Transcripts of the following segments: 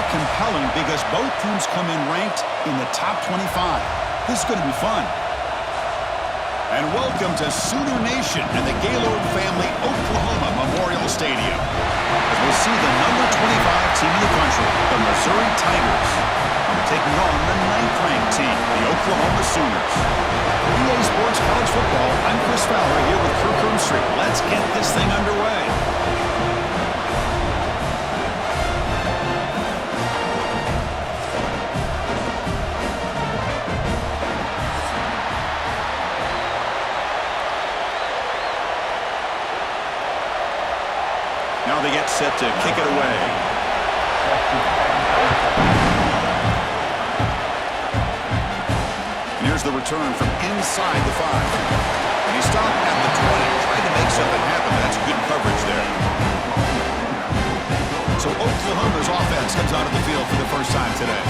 compelling because both teams come in ranked in the top 25. This is going to be fun. And welcome to Sooner Nation and the Gaylord Family Oklahoma Memorial Stadium, as we'll see the number 25 team in the country, the Missouri Tigers, taking on the 9th-ranked team, the Oklahoma Sooners. For EA Sports College Football, I'm Chris Fowler here with Kirk Street. Let's get this thing underway. Now they get set to kick it away. And here's the return from inside the 5. And he stopped at the 20, trying to make something happen. That's good coverage there. So Oklahoma's offense comes onto the field for the first time today.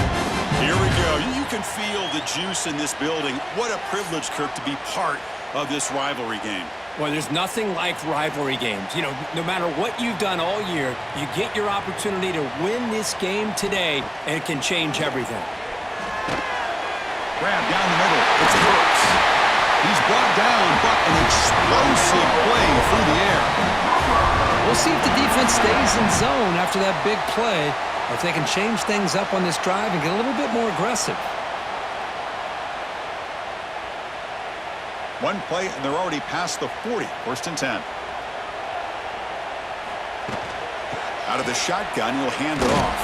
Here we go. You can feel the juice in this building. What a privilege, Kirk, to be part of this rivalry game. Well, there's nothing like rivalry games. You know, no matter what you've done all year, you get your opportunity to win this game today, and it can change everything. Grab down the middle. It's Brooks. He's brought down, but an explosive play through the air. We'll see if the defense stays in zone after that big play, or if they can change things up on this drive and get a little bit more aggressive. One play, and they're already past the 40. 1st and 10. Out of the shotgun, he'll hand it off.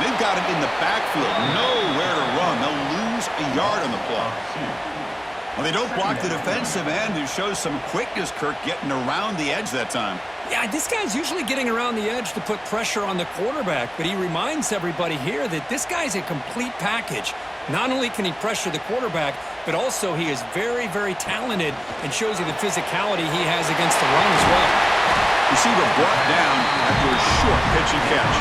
They've got him in the backfield. Nowhere to run. They'll lose a yard on the play. Well, they don't block the defensive end, who shows some quickness, Kirk, getting around the edge that time. Yeah, this guy's usually getting around the edge to put pressure on the quarterback, but he reminds everybody here that this guy's a complete package. Not only can he pressure the quarterback, but also he is very, very talented and shows you the physicality he has against the run as well. Receiver brought down after a short pitch and catch.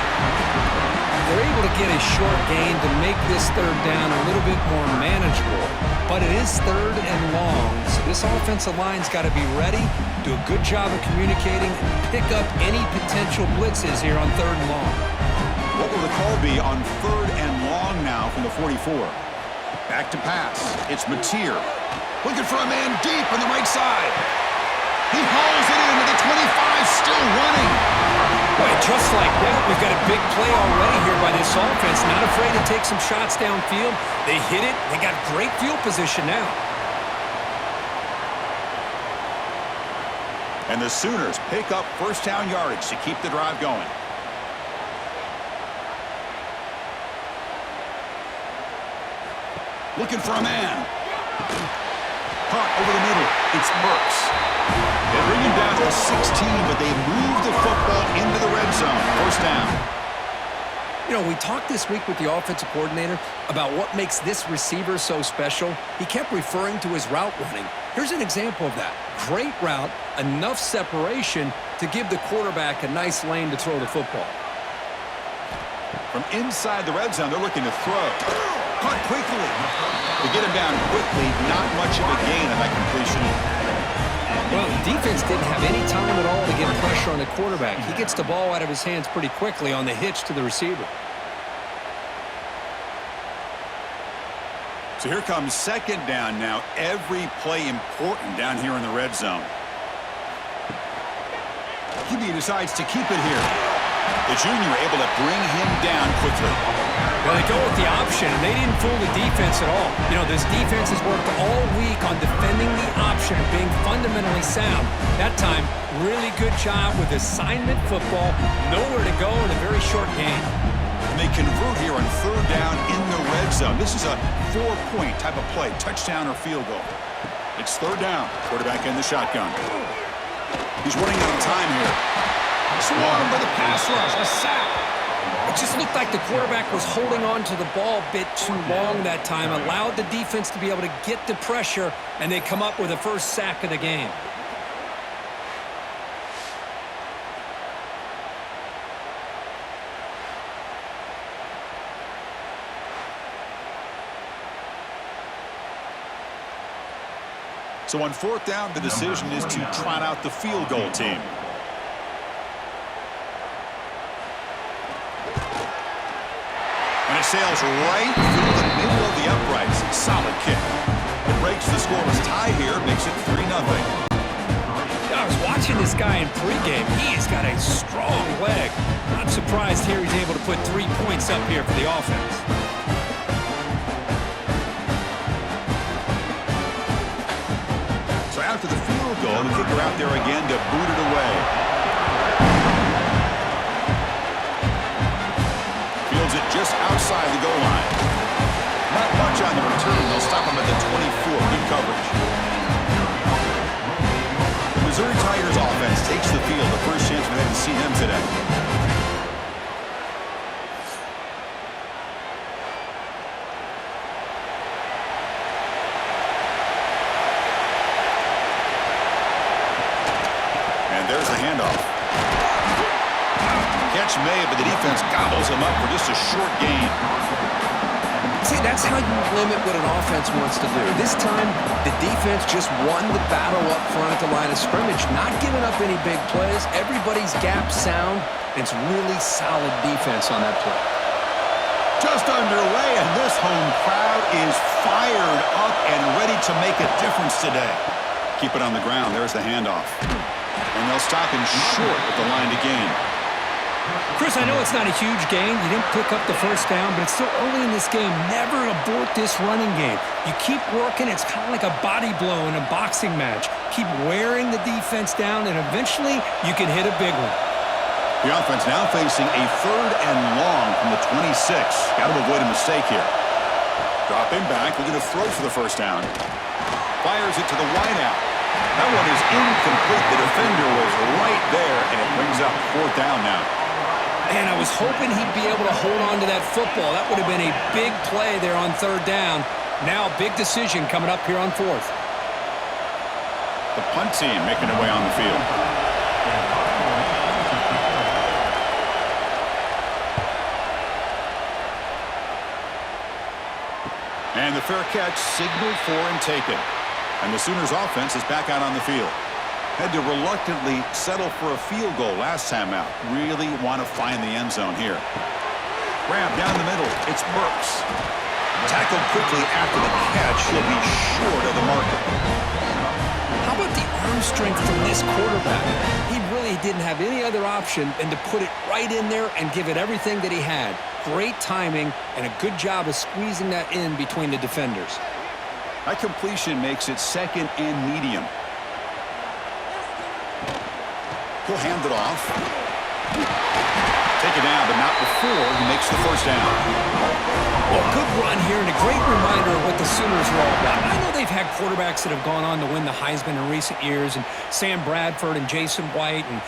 They're able to get a short gain to make this 3rd down a little bit more manageable, but it is 3rd and long, so this offensive line's got to be ready, do a good job of communicating, and pick up any potential blitzes here on 3rd and long. What will the call be on 3rd and long now from the 44? Back to pass. It's Mateer. Looking for a man deep on the right side. He hauls it in to the 25, still running. Boy, just like that, we've got a big play already here by this offense. Not afraid to take some shots downfield. They hit it. They got great field position now. And the Sooners pick up 1st down yardage to keep the drive going. Looking for a man. Caught over the middle. It's Burks. They bring him down to 16, but they move the football into the red zone. 1st down. You know, we talked this week with the offensive coordinator about what makes this receiver so special. He kept referring to his route running. Here's an example of that. Great route, enough separation to give the quarterback a nice lane to throw the football. From inside the red zone, they're looking to throw. Caught quickly. To get him down quickly, not much of a gain on that completion. Well, the defense didn't have any time at all to get pressure on the quarterback. He gets the ball out of his hands pretty quickly on the hitch to the receiver. So here comes 2nd down now. Every play important down here in the red zone. QB decides to keep it here. The junior able to bring him down quickly. Well, they go with the option, and they didn't fool the defense at all. You know, this defense has worked all week on defending the option and being fundamentally sound. That time, really good job with assignment football. Nowhere to go in a very short game. And they convert here on 3rd down in the red zone. This is a 4-point type of play, touchdown or field goal. It's 3rd down. Quarterback in the shotgun. He's running out of time here. Swarmed by the pass rush. A sack. It just looked like the quarterback was holding on to the ball a bit too long that time, allowed the defense to be able to get the pressure, and they come up with the 1st sack of the game. So on 4th down, the decision is to trot out the field goal team. And it sails right through the middle of the uprights. Solid kick. It breaks the scoreless tie here, makes it 3-0. I was watching this guy in pregame. He's got a strong leg. Not surprised here he's able to put 3 points up here for the offense. So after the field goal, the kicker out there again to boot it away. Fields it just outside the goal line. Not much on the return. They'll stop him at the 24. Good coverage. Missouri Tigers offense takes the field. The first chance we had to see them today. And there's the handoff. Catch made, but the defense gobbles him up for just a short gain. See, that's how you limit what an offense wants to do. This time, the defense just won the battle up front at the line of scrimmage, not giving up any big plays. Everybody's gap sound, and it's really solid defense on that play. Just underway, and this home crowd is fired up and ready to make a difference today. Keep it on the ground. There's the handoff. And they'll stop him short at the line to gain. Chris, I know it's not a huge gain. You didn't pick up the first down, but it's still early in this game. Never abort this running game. You keep working. It's kind of like a body blow in a boxing match. Keep wearing the defense down, and eventually you can hit a big one. The offense now facing a 3rd and long from the 26. Got to avoid a mistake here. Dropping back, looking to throw for the first down. Fires it to the wideout. That one is incomplete. The defender was right there, and it brings up 4th down now. And I was hoping he'd be able to hold on to that football. That would have been a big play there on 3rd down. Now a big decision coming up here on 4th. The punt team making their way on the field. And the fair catch signaled for and taken. And the Sooners offense is back out on the field. Had to reluctantly settle for a field goal last time out. Really want to find the end zone here. Grab down the middle. It's Burks. Tackled quickly after the catch. He'll be short of the marker. How about the arm strength from this quarterback? He really didn't have any other option than to put it right in there and give it everything that he had. Great timing and a good job of squeezing that in between the defenders. That completion makes it 2nd and medium. He'll hand it off. Take it down, but not before he makes the first down. Well, good run here and a great reminder of what the Sooners are all about. I know they've had quarterbacks that have gone on to win the Heisman in recent years, and Sam Bradford and Jason White and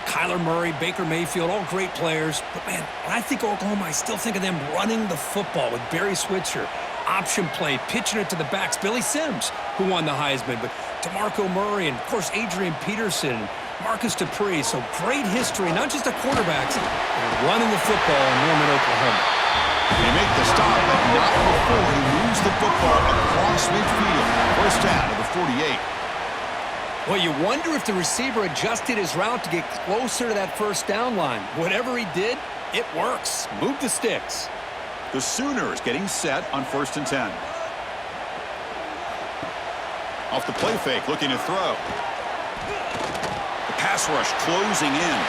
Kyler Murray, Baker Mayfield, all great players. But, man, when I think Oklahoma, I still think of them running the football with Barry Switzer. Option play, pitching it to the backs. Billy Sims, who won the Heisman, but DeMarco Murray and, of course, Adrian Peterson, Marcus Dupree. So great history, not just the quarterbacks, but running the football in Norman, Oklahoma. They make the stop, but not before he moves the football across midfield. First down to the 48. Well, you wonder if the receiver adjusted his route to get closer to that first down line. Whatever he did, it works. Move the sticks. The Sooners getting set on 1st and 10. Off the play fake, looking to throw. The pass rush closing in.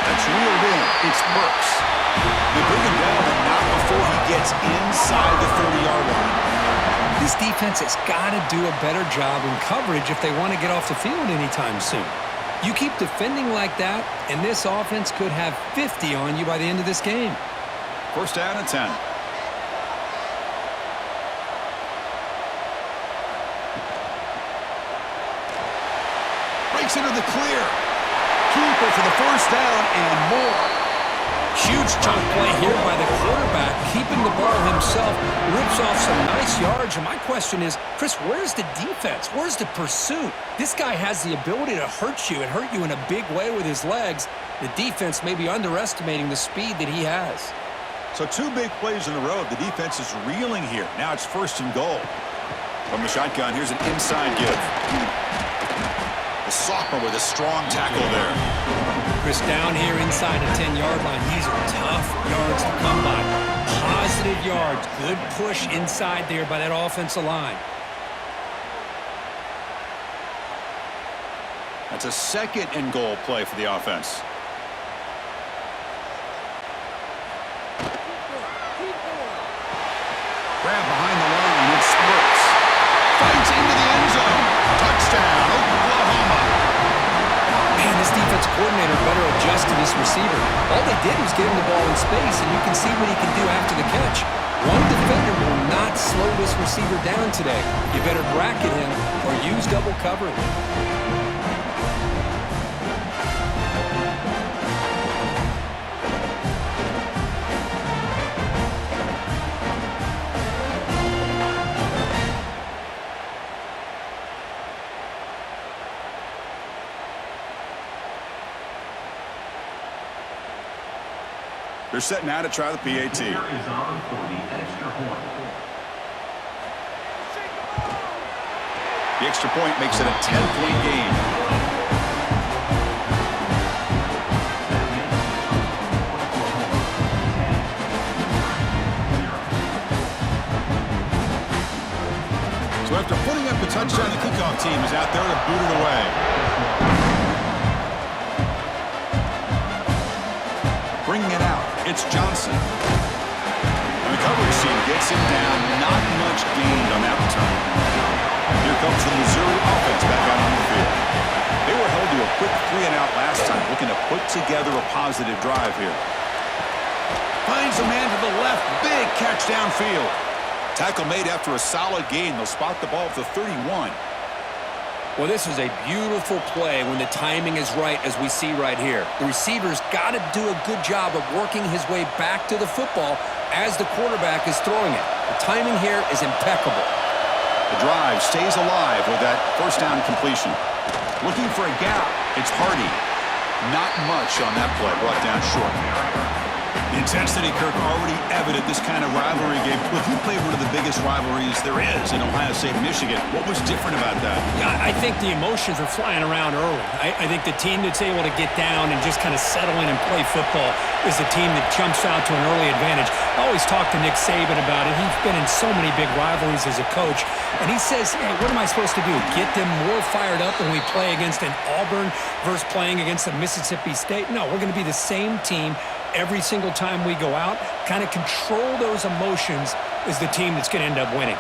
That's reeled in. It's Burks. They bring him down, but not before he gets inside the 30-yard line. This defense has got to do a better job in coverage if they want to get off the field anytime soon. You keep defending like that, and this offense could have 50 on you by the end of this game. First down and 10. Breaks into the clear. Keeper for the first down and more. Huge chunk play here by the quarterback, keeping the ball himself, rips off some nice yards. And my question is, Chris, where's the defense? Where's the pursuit? This guy has the ability to hurt you and hurt you in a big way with his legs. The defense may be underestimating the speed that he has. So 2 big plays in a row. The defense is reeling here. Now it's 1st and goal. From the shotgun, here's an inside give. The sophomore with a strong tackle there. Chris, down here inside the 10-yard line, these are tough yards to come by. yards. Good push inside there by that offensive line. That's a second and goal play for the offense. Grab behind the line, it spurts. Fights into the end zone. Touchdown, Oklahoma. Man, this defense coordinator better adjust to this receiver. All they did was get him the ball in space, and you can see what he can do after the catch. One defender will not slow this receiver down today. You better bracket him or use double covering. They're setting out to try the PAT. Is on for the extra point. The extra point makes it a 10-point game. So after putting up the touchdown, the kickoff team is out there to boot it away. Bringing it out, it's Johnson. And the coverage team gets him down. Not much gained on that return. Here comes the Missouri offense back out on the field. They were held to a quick 3-and-out last time, looking to put together a positive drive here. Finds a man to the left. Big catch downfield. Tackle made after a solid gain. They'll spot the ball at the 31. Well, this is a beautiful play when the timing is right, as we see right here. The receiver's got to do a good job of working his way back to the football as the quarterback is throwing it. The timing here is impeccable. The drive stays alive with that first down completion. Looking for a gap, it's Hardy. Not much on that play, brought down short. The intensity, Kirk, already evident this kind of rivalry game. Look, you played one of the biggest rivalries there is in Ohio State and Michigan. What was different about that? Yeah, I think the emotions are flying around early. I think the team that's able to get down and just kind of settle in and play football is the team that jumps out to an early advantage. I always talk to Nick Saban about it. He's been in so many big rivalries as a coach, and he says, hey, what am I supposed to do? Get them more fired up when we play against an Auburn versus playing against a Mississippi State? No, we're going to be the same team every single time we go out. Kind of control those emotions is the team that's going to end up winning.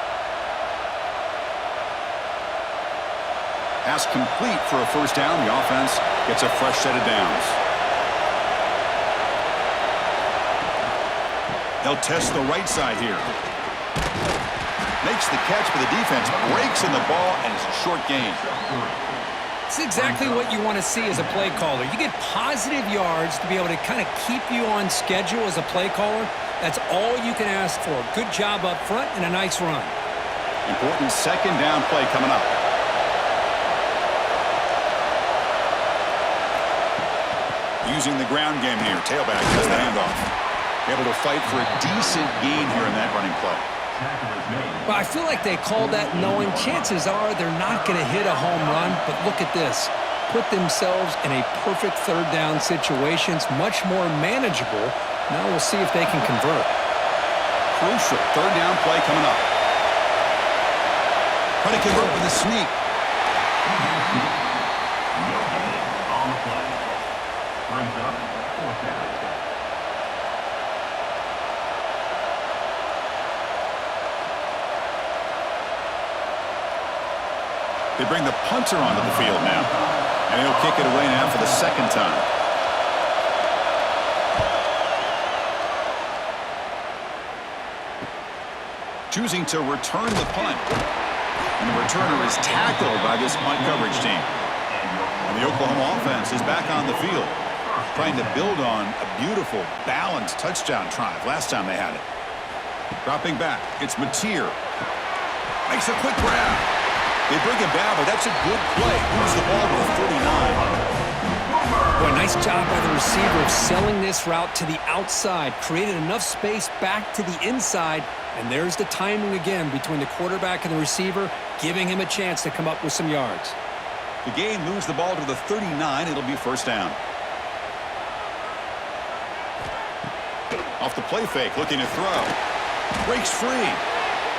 Pass complete for a first down. The offense gets a fresh set of downs. They'll test the right side here. Makes the catch, but the defense breaks in the ball, and it's a short gain. It's exactly what you want to see as a play caller. You get positive yards to be able to kind of keep you on schedule as a play caller. That's all you can ask for. Good job up front and a nice run. Important second down play coming up. Using the ground game here. Tailback has the handoff. Able to fight for a decent gain here in that running play. Well, I feel like they called that knowing chances are they're not going to hit a home run, but look at this. Put themselves in a perfect third down situation. It's much more manageable. Now we'll see if they can convert. Crucial third down play coming up. Trying to convert with a sneak. On the play. Brings up fourth down. They bring the punter onto the field now. And he'll kick it away now for the second time. Choosing to return the punt. And the returner is tackled by this punt coverage team. And the Oklahoma offense is back on the field, trying to build on a beautiful, balanced touchdown drive last time they had it. Dropping back, it's Mateer. Makes a quick grab. They bring him down, but that's a good play. Moves the ball to the 39. Boy, nice job by the receiver of selling this route to the outside. Created enough space back to the inside. And there's the timing again between the quarterback and the receiver, giving him a chance to come up with some yards. The gain moves the ball to the 39. It'll be first down. Off the play fake, looking to throw. Breaks free.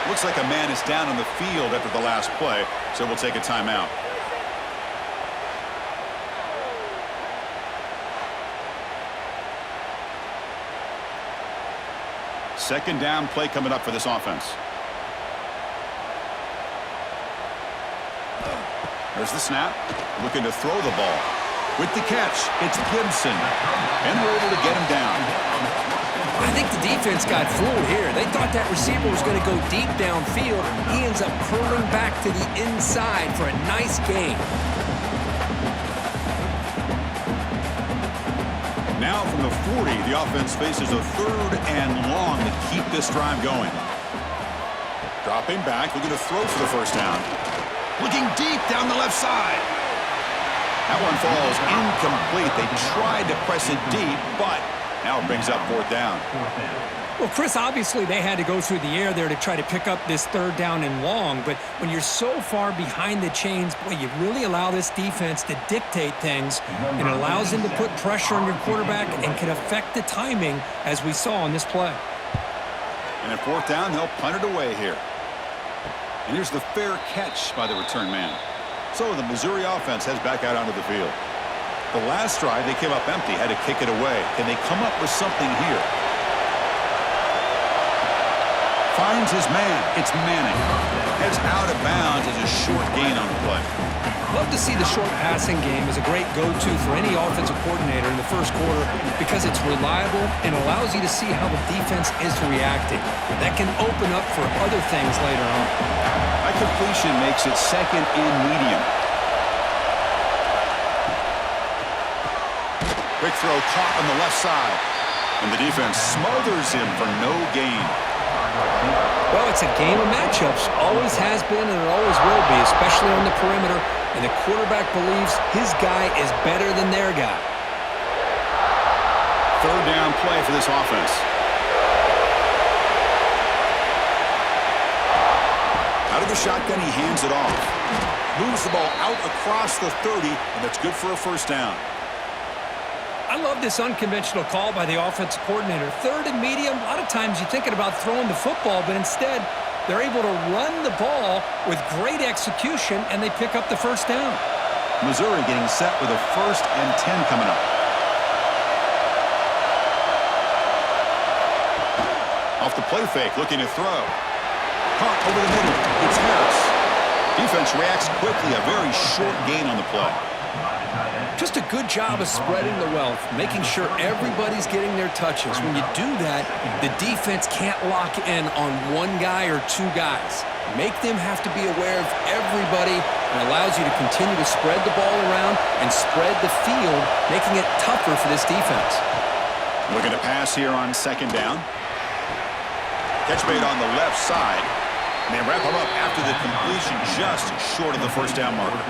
Looks like a man is down on the field after the last play, so we'll take a timeout. Second down play coming up for this offense. There's the snap. Looking to throw the ball. With the catch, it's Gibson. And we're able to get him down. I think the defense got fooled here. They thought that receiver was going to go deep downfield. He ends up curling back to the inside for a nice gain. Now from the 40, the offense faces a third and long to keep this drive going. Dropping back, looking to throw for the first down. Looking deep down the left side. That one falls incomplete. They tried to press it deep, but now it brings up fourth down. Well, Chris, obviously they had to go through the air there to try to pick up this third down and long, but when you're so far behind the chains, boy, you really allow this defense to dictate things, and it allows them to put pressure on your quarterback and can affect the timing, as we saw on this play. And at fourth down, they'll punt it away here. And here's the fair catch by the return man. So the Missouri offense heads back out onto the field. The last drive, they came up empty, had to kick it away. Can they come up with something here? Finds his man. It's Manning. Heads out of bounds as a short gain on the play. Love to see the short passing game as a great go-to for any offensive coordinator in the first quarter because it's reliable and allows you to see how the defense is reacting. That can open up for other things later on. That completion makes it second and medium. Quick throw caught on the left side. And the defense smothers him for no gain. Well, it's a game of matchups. Always has been and it always will be, especially on the perimeter. And the quarterback believes his guy is better than their guy. Third down play for this offense. Out of the shotgun, he hands it off. Moves the ball out across the 30, and that's good for a first down. I love this unconventional call by the offensive coordinator. Third and medium, a lot of times you're thinking about throwing the football, but instead they're able to run the ball with great execution, and they pick up the first down. Missouri getting set with a 1st and 10 coming up. Off the play fake, looking to throw. Caught over the middle. It's Harris. Defense reacts quickly. A very short gain on the play. Just a good job of spreading the wealth, making sure everybody's getting their touches. When you do that, the defense can't lock in on one guy or two guys. Make them have to be aware of everybody and allows you to continue to spread the ball around and spread the field, making it tougher for this defense. Looking to pass here on second down. Catch made on the left side. And they wrap him up after the completion just short of the first down marker.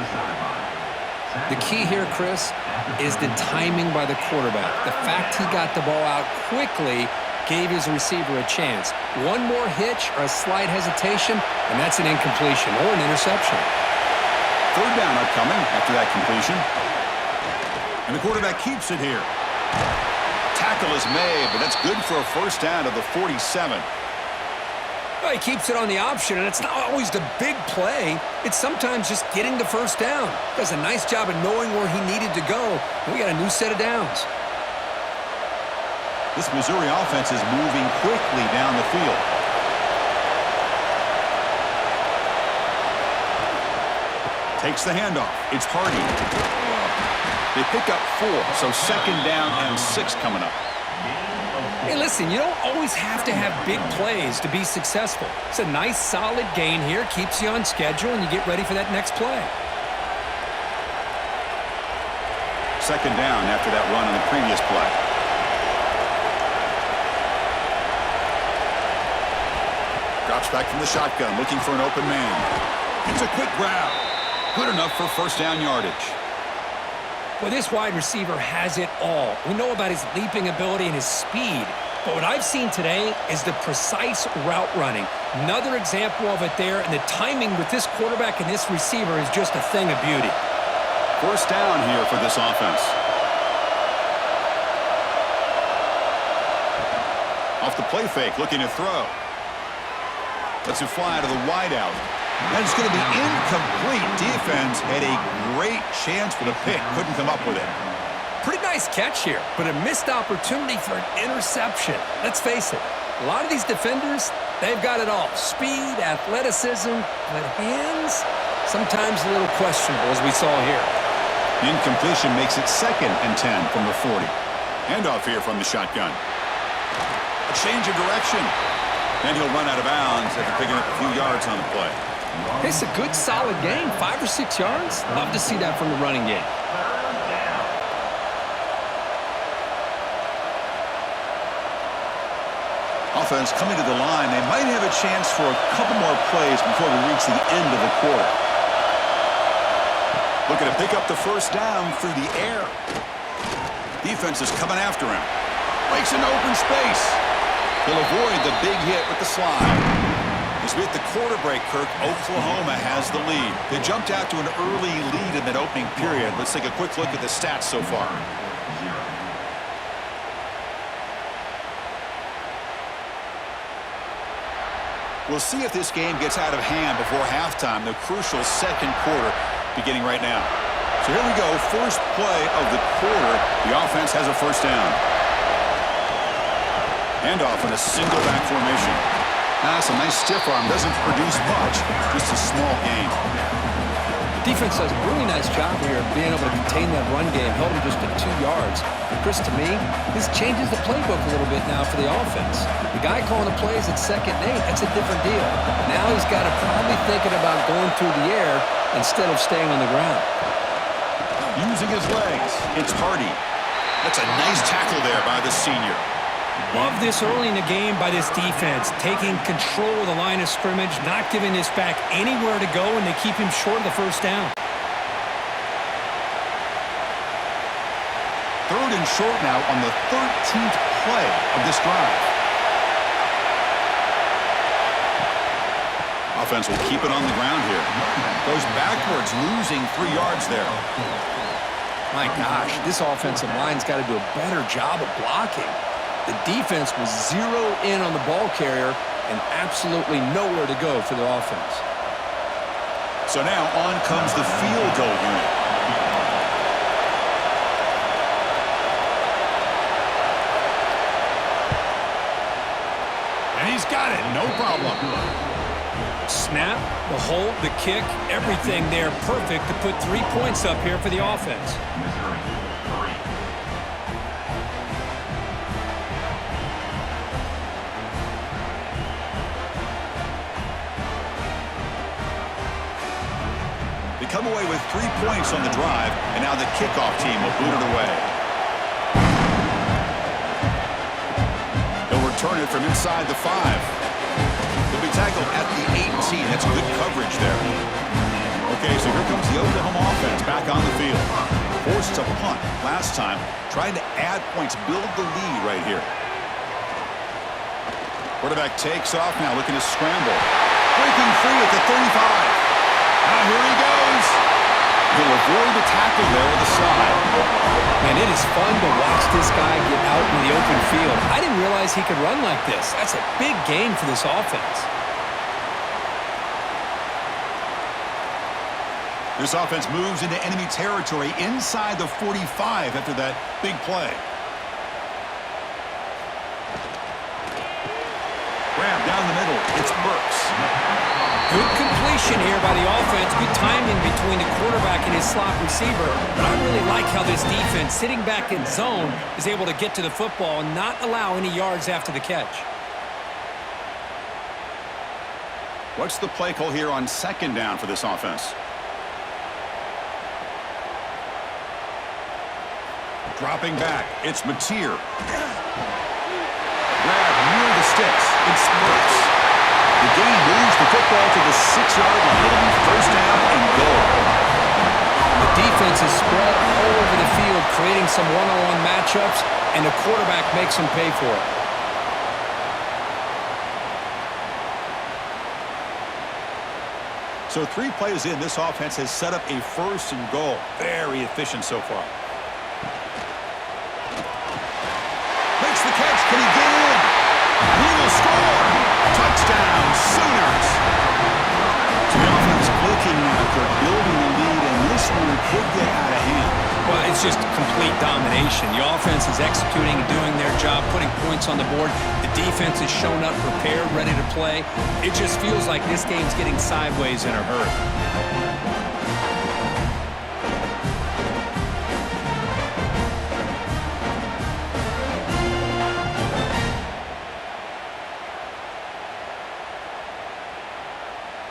The key here, Chris, is the timing by the quarterback. The fact he got the ball out quickly gave his receiver a chance. One more hitch or a slight hesitation, and that's an incompletion or an interception. Third down upcoming after that completion. And the quarterback keeps it here. Tackle is made, but that's good for a first down to the 47. Well, he keeps it on the option, and it's not always the big play. It's sometimes just getting the first down. Does a nice job of knowing where he needed to go. And we got a new set of downs. This Missouri offense is moving quickly down the field. Takes the handoff. It's Hardy. They pick up 4, so second down and 6 coming up. Hey, listen, you don't always have to have big plays to be successful. It's a nice, solid gain here. Keeps you on schedule, and you get ready for that next play. Second down after that run on the previous play. Drops back from the shotgun, looking for an open man. It's a quick grab. Good enough for first down yardage. Well, this wide receiver has it all. We know about his leaping ability and his speed, but what I've seen today is the precise route running. Another example of it there, and the timing with this quarterback and this receiver is just a thing of beauty. First down here for this offense. Off the play fake, looking to throw. Lets it fly to the wideout. And it's going to be incomplete. Defense had a great chance for the pick. Couldn't come up with it. Pretty nice catch here, but a missed opportunity for an interception. Let's face it, a lot of these defenders, they've got it all. Speed, athleticism, but hands, sometimes a little questionable, as we saw here. Incompletion makes it 2nd and 10 from the 40. Handoff here from the shotgun. A change of direction. And he'll run out of bounds after picking up a few yards on the play. It's a good, solid game. 5 or 6 yards. Love to see that from the running game. Offense coming to the line. They might have a chance for a couple more plays before we reach the end of the quarter. Looking to pick up the first down through the air. Defense is coming after him. Breaks into open space. He'll avoid the big hit with the slide. As we hit the quarter break, Kirk, Oklahoma has the lead. They jumped out to an early lead in that opening period. Let's take a quick look at the stats so far. We'll see if this game gets out of hand before halftime, the crucial second quarter beginning right now. So here we go, first play of the quarter. The offense has a first down. Handoff in a single back formation. That's a nice stiff arm. Doesn't produce much. Just a small gain. Defense does a really nice job here of being able to contain that run game. Held him just at 2 yards. Chris, to me, this changes the playbook a little bit now for the offense. The guy calling the plays at 2nd and 8, that's a different deal. Now he's got to probably thinking about going through the air instead of staying on the ground. Using his legs, it's Hardy. That's a nice tackle there by the senior. Love this early in the game by this defense, taking control of the line of scrimmage, not giving this back anywhere to go, and they keep him short of the first down. 3rd and short now on the 13th play of this drive. Offense will keep it on the ground here. Goes backwards, losing 3 yards there. My gosh, this offensive line's got to do a better job of blocking. The defense was 0 in on the ball carrier and absolutely nowhere to go for the offense. So now on comes the field goal unit. And he's got it, no problem. Snap, the hold, the kick, everything there perfect to put 3 points up here for the offense. They come away with 3 points on the drive, and now the kickoff team will boot it away. They'll return it from inside the 5. They'll be tackled at the 18. That's good coverage there. Okay, so here comes the Oklahoma offense back on the field. Forced to punt last time, trying to add points, build the lead right here. Quarterback takes off now, looking to scramble. Breaking free at the 35. Now here he goes. He'll avoid the tackle there with a slide. And it is fun to watch this guy get out in the open field. I didn't realize he could run like this. That's a big gain for this offense. This offense moves into enemy territory inside the 45 after that big play. Grab down the middle. It's Burks. Good completion here by the offense. Good timing between the quarterback and his slot receiver. But I really like how this defense, sitting back in zone, is able to get to the football and not allow any yards after the catch. What's the play call here on 2nd down for this offense? Dropping back. It's Mateer. Grab near the sticks. It's Burks. The game moves the football to the 6-yard line. It'll be first down and goal. The defense is spread all over the field, creating some one-on-one matchups, and the quarterback makes them pay for it. So 3 plays in, this offense has set up a 1st and goal. Very efficient so far. Makes the catch. Can he get in? He will score. Touchdown, Sooner. could get out of hand. Well, it's just complete domination. The offense is executing and doing their job, putting points on the board. The defense has shown up, prepared, ready to play. It just feels like this game's getting sideways in a hurry.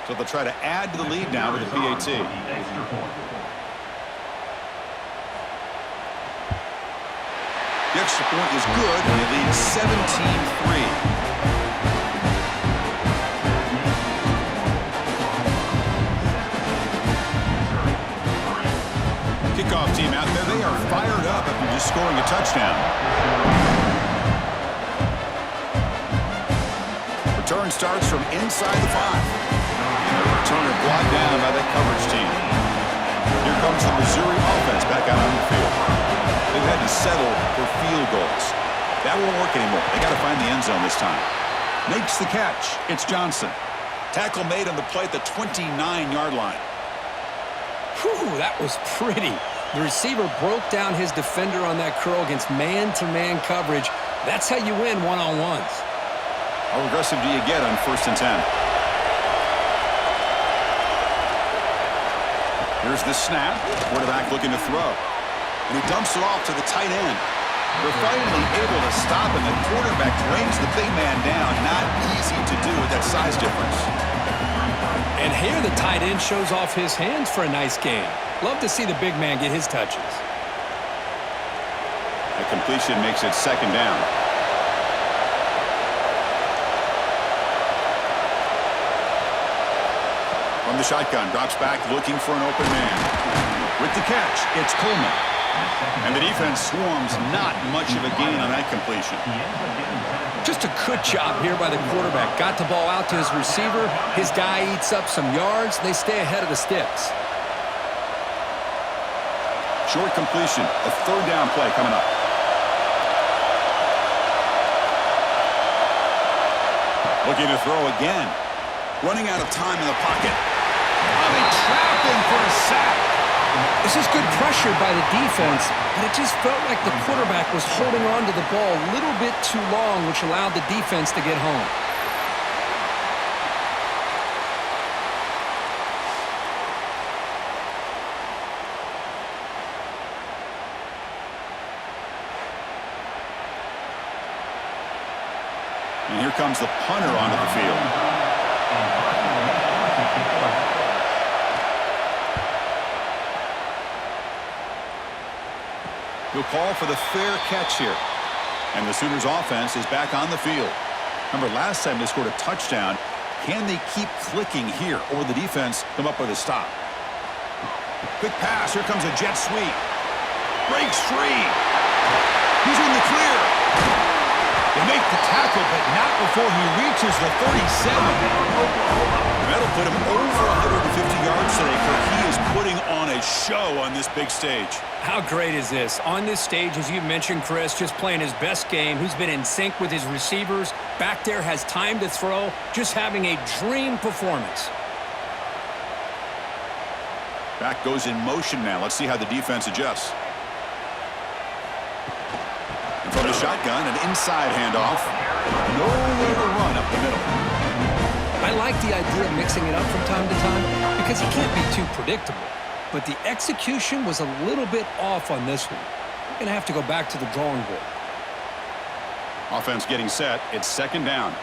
So they'll try to add to the lead now with the PAT. Extra point. The extra point is good, and they lead 17-3. Kickoff team out there, they are fired up after just scoring a touchdown. Return starts from inside the 5. And the returner brought down by that coverage team. Here comes the Missouri offense back out on the field. They've had to settle for field goals. That won't work anymore. They got to find the end zone this time. Makes the catch. It's Johnson. Tackle made on the play at the 29-yard line. Whew, that was pretty. The receiver broke down his defender on that curl against man-to-man coverage. That's how you win one-on-ones. How aggressive do you get on 1st and 10? Here's the snap. Quarterback looking to throw. And he dumps it off to the tight end. They're finally able to stop him. The quarterback brings the big man down. Not easy to do with that size difference. And here the tight end shows off his hands for a nice game. Love to see the big man get his touches. The completion makes it 2nd down. From the shotgun, drops back looking for an open man. With the catch, it's Coleman. And the defense swarms, not much of a gain on that completion. Just a good job here by the quarterback. Got the ball out to his receiver. His guy eats up some yards. They stay ahead of the sticks. Short completion, a 3rd down play coming up. Looking to throw again. Running out of time in the pocket. Oh, they trap him for a sack. This is good pressure by the defense, but it just felt like the quarterback was holding on to the ball a little bit too long, which allowed the defense to get home. And here comes the punter onto the field. He'll call for the fair catch here. And the Sooners offense is back on the field. Remember, last time they scored a touchdown. Can they keep clicking here, or will the defense come up with a stop? Quick pass. Here comes a jet sweep. Breaks free. He's in the clear. They make the tackle, but not before he reaches the 37. That'll put him over 150 yards today, Kirk. He is putting on a show on this big stage. How great is this? On this stage, as you mentioned, Chris, just playing his best game. He's been in sync with his receivers. Back there, has time to throw. Just having a dream performance. Back goes in motion now. Let's see how the defense adjusts. And from the shotgun, an inside handoff. Nowhere to run up the middle. I like the idea of mixing it up from time to time because he can't be too predictable. But the execution was a little bit off on this one. We're going to have to go back to the drawing board. Offense getting set. It's 2nd down.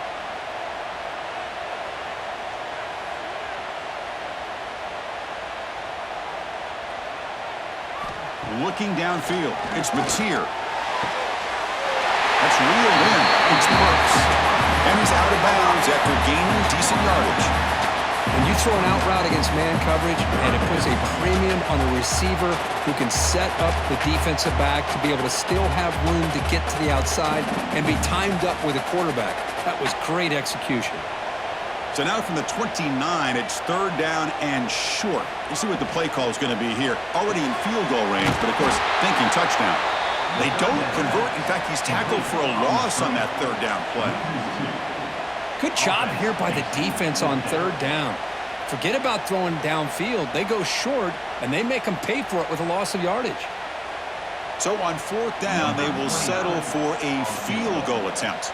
Looking downfield. It's Mateer. That's real in. It's Brooks. And he's out of bounds after gaining decent yardage. When you throw an out route against man coverage, and it puts a premium on the receiver who can set up the defensive back to be able to still have room to get to the outside and be timed up with a quarterback. That was great execution. So now from the 29, it's 3rd down and short. You see what the play call is going to be here. Already in field goal range, but of course, thinking touchdown. They don't convert. In fact, he's tackled for a loss on that 3rd down play. Good job here by the defense on 3rd down. Forget about throwing downfield. They go short, and they make them pay for it with a loss of yardage. So on 4th down, they will settle for a field goal attempt.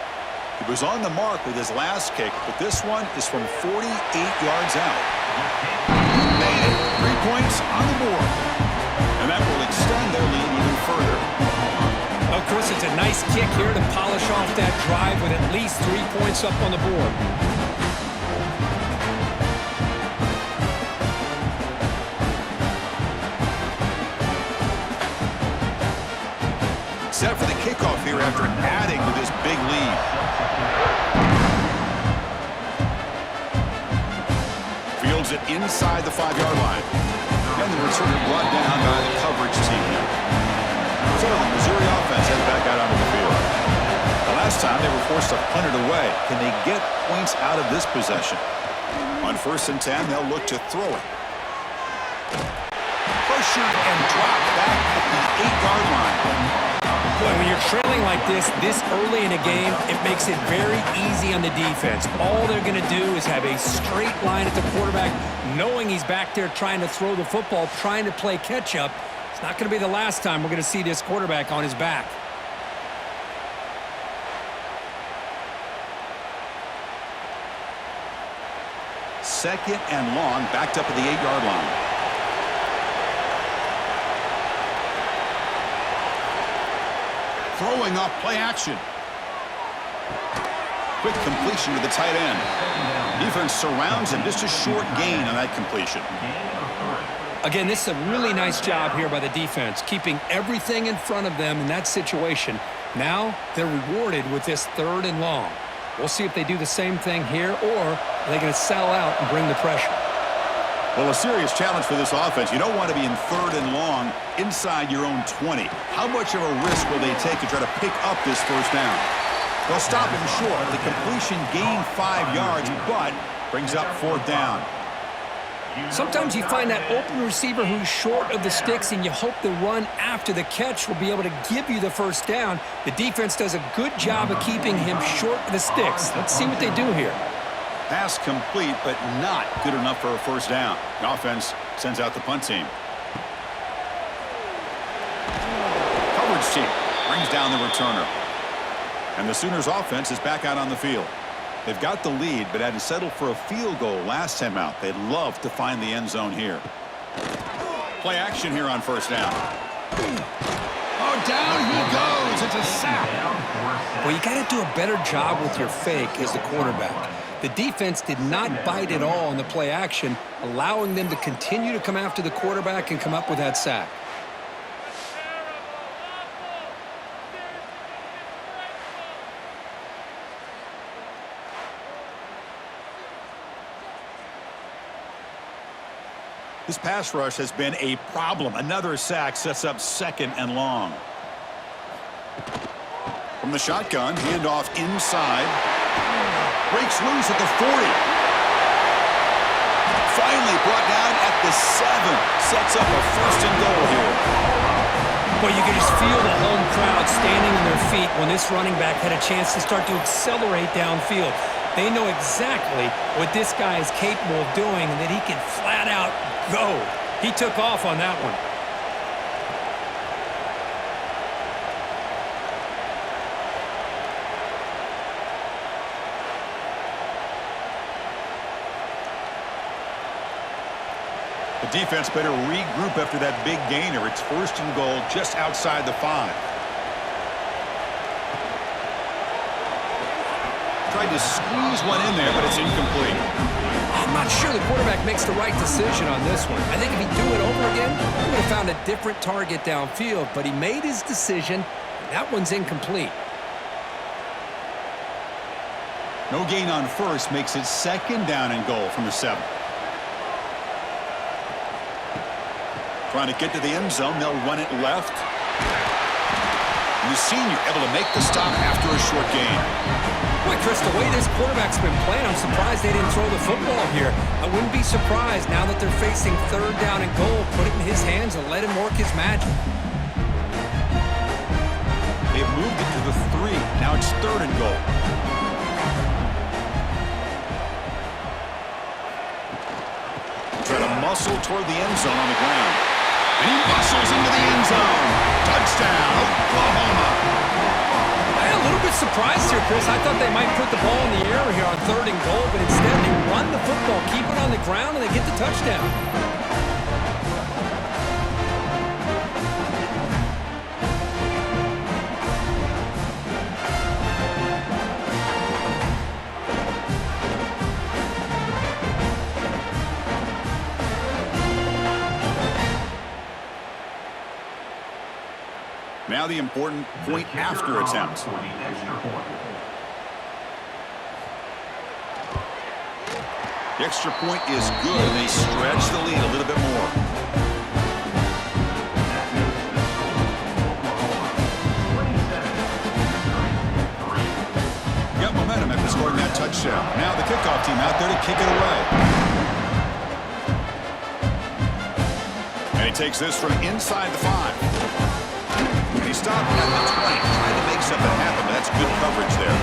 He was on the mark with his last kick, but this one is from 48 yards out. Made it. 3 points on the board. And that will extend their lead even further. Well, Chris, it's a nice kick here to polish off that drive with at least 3 points up on the board. Set for the kickoff here after adding to this big lead. Fields it inside the 5-yard line. And the returner brought down by the coverage team. So the Missouri offense heads back out onto the field. The last time they were forced to punt it away. Can they get points out of this possession? On 1st and 10, they'll look to throw it. Pressured and dropped back at the 8-yard line. Boy, when you're trailing like this early in a game, it makes it very easy on the defense. All they're going to do is have a straight line at the quarterback, knowing he's back there trying to throw the football, trying to play catch-up. It's not going to be the last time we're going to see this quarterback on his back. Second and long, backed up at the 8-yard line. Throwing off play action. Quick completion to the tight end. Defense surrounds him. Just a short gain on that completion. Again, this is a really nice job here by the defense, keeping everything in front of them in that situation. Now they're rewarded with this 3rd and long. We'll see if they do the same thing here, or are they going to sell out and bring the pressure? Well, a serious challenge for this offense. You don't want to be in 3rd and long inside your own 20. How much of a risk will they take to try to pick up this 1st down? They'll stop him short. The completion gained 5 yards, but brings up 4th down. Sometimes you find that open receiver who's short of the sticks, and you hope the run after the catch will be able to give you the 1st down. The defense does a good job of keeping him short of the sticks. Let's see what they do here. Pass complete, but not good enough for a 1st down. The offense sends out the punt team. Coverage team brings down the returner. And the Sooners offense is back out on the field. They've got the lead, but had to settle for a field goal last time out. They'd love to find the end zone here. Play action here on 1st down. Oh, down he goes. It's a sack. Well, you got to do a better job with your fake as the quarterback. The defense did not bite at all on the play action, allowing them to continue to come after the quarterback and come up with that sack. This pass rush has been a problem. Another sack sets up 2nd and long. From the shotgun, handoff inside. Breaks loose at the 40. Finally brought down at the 7. Sets up a 1st and goal here. Well, you can just feel the home crowd standing on their feet when this running back had a chance to start to accelerate downfield. They know exactly what this guy is capable of doing and that he can flat out go. He took off on that one. The defense better regroup after that big gainer. It's 1st and goal just outside the 5. Tried to squeeze one in there, but it's incomplete. I'm not sure the quarterback makes the right decision on this one. I think if he'd do it over again, he would have found a different target downfield, but he made his decision, and that one's incomplete. No gain on 1st makes it 2nd down and goal from the 7. Trying to get to the end zone. They'll run it left. And the senior able to make the stop after a short gain. Boy, Chris, the way this quarterback's been playing, I'm surprised they didn't throw the football here. I wouldn't be surprised now that they're facing 3rd down and goal. Put it in his hands and let him work his magic. They've moved it to the 3. Now it's 3rd and goal. hustle toward the end zone on the ground. And he muscles into the end zone. Touchdown, Oklahoma. I'm a little bit surprised here, Chris. I thought they might put the ball in the air here on 3rd and goal, but instead they run the football, keep it on the ground, and they get the touchdown. Now the important point after attempt. For the extra point. The extra point is good, and they stretch the lead a little bit more. Got momentum after scoring that touchdown. Now the kickoff team out there to kick it away. And he takes this from inside the 5. He stopped at the 20, trying to make something happen, but that's good coverage there.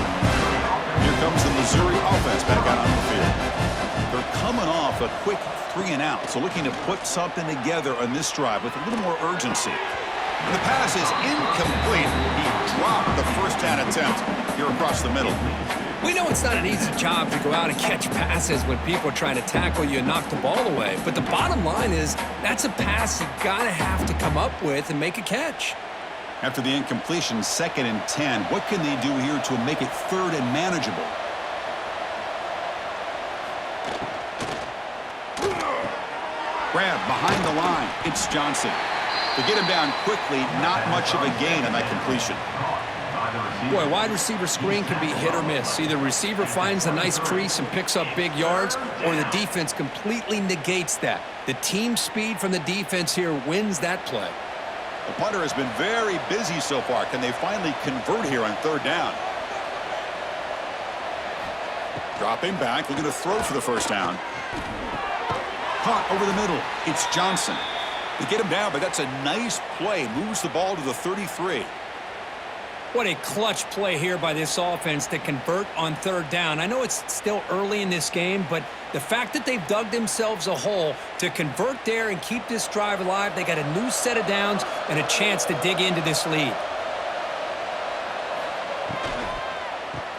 Here comes the Missouri offense back out on the field. They're coming off a quick 3-and-out, so looking to put something together on this drive with a little more urgency. And the pass is incomplete. He dropped the first down attempt here across the middle. We know it's not an easy job to go out and catch passes when people are trying to tackle you and knock the ball away. But the bottom line is that's a pass you got to have to come up with and make a catch. After the incompletion, 2nd and 10. What can they do here to make it 3rd and manageable? Grab behind the line. It's Johnson. To get him down quickly, not much of a gain on that completion. Boy, wide receiver screen can be hit or miss. Either receiver finds a nice crease and picks up big yards, or the defense completely negates that. The team speed from the defense here wins that play. The punter has been very busy so far. Can they finally convert here on 3rd down? Dropping back, looking to throw for the first down. Caught over the middle. It's Johnson. They get him down, but that's a nice play. Moves the ball to the 33. What a clutch play here by this offense to convert on 3rd down. I know it's still early in this game, but the fact that they've dug themselves a hole to convert there and keep this drive alive, they got a new set of downs and a chance to dig into this lead.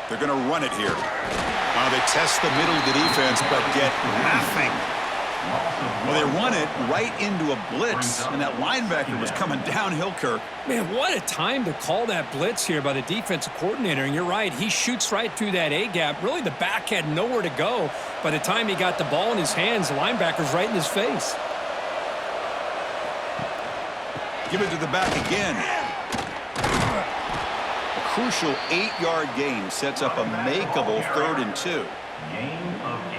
They're going to run it here. They test the middle of the defense, but get nothing. Well, they run it right into a blitz, and that linebacker was coming downhill, Kirk. Man, what a time to call that blitz here by the defensive coordinator. And you're right, he shoots right through that A-gap. Really, the back had nowhere to go. By the time he got the ball in his hands, the linebacker's right in his face. Give it to the back again. A crucial 8-yard gain sets up a makeable 3rd and 2.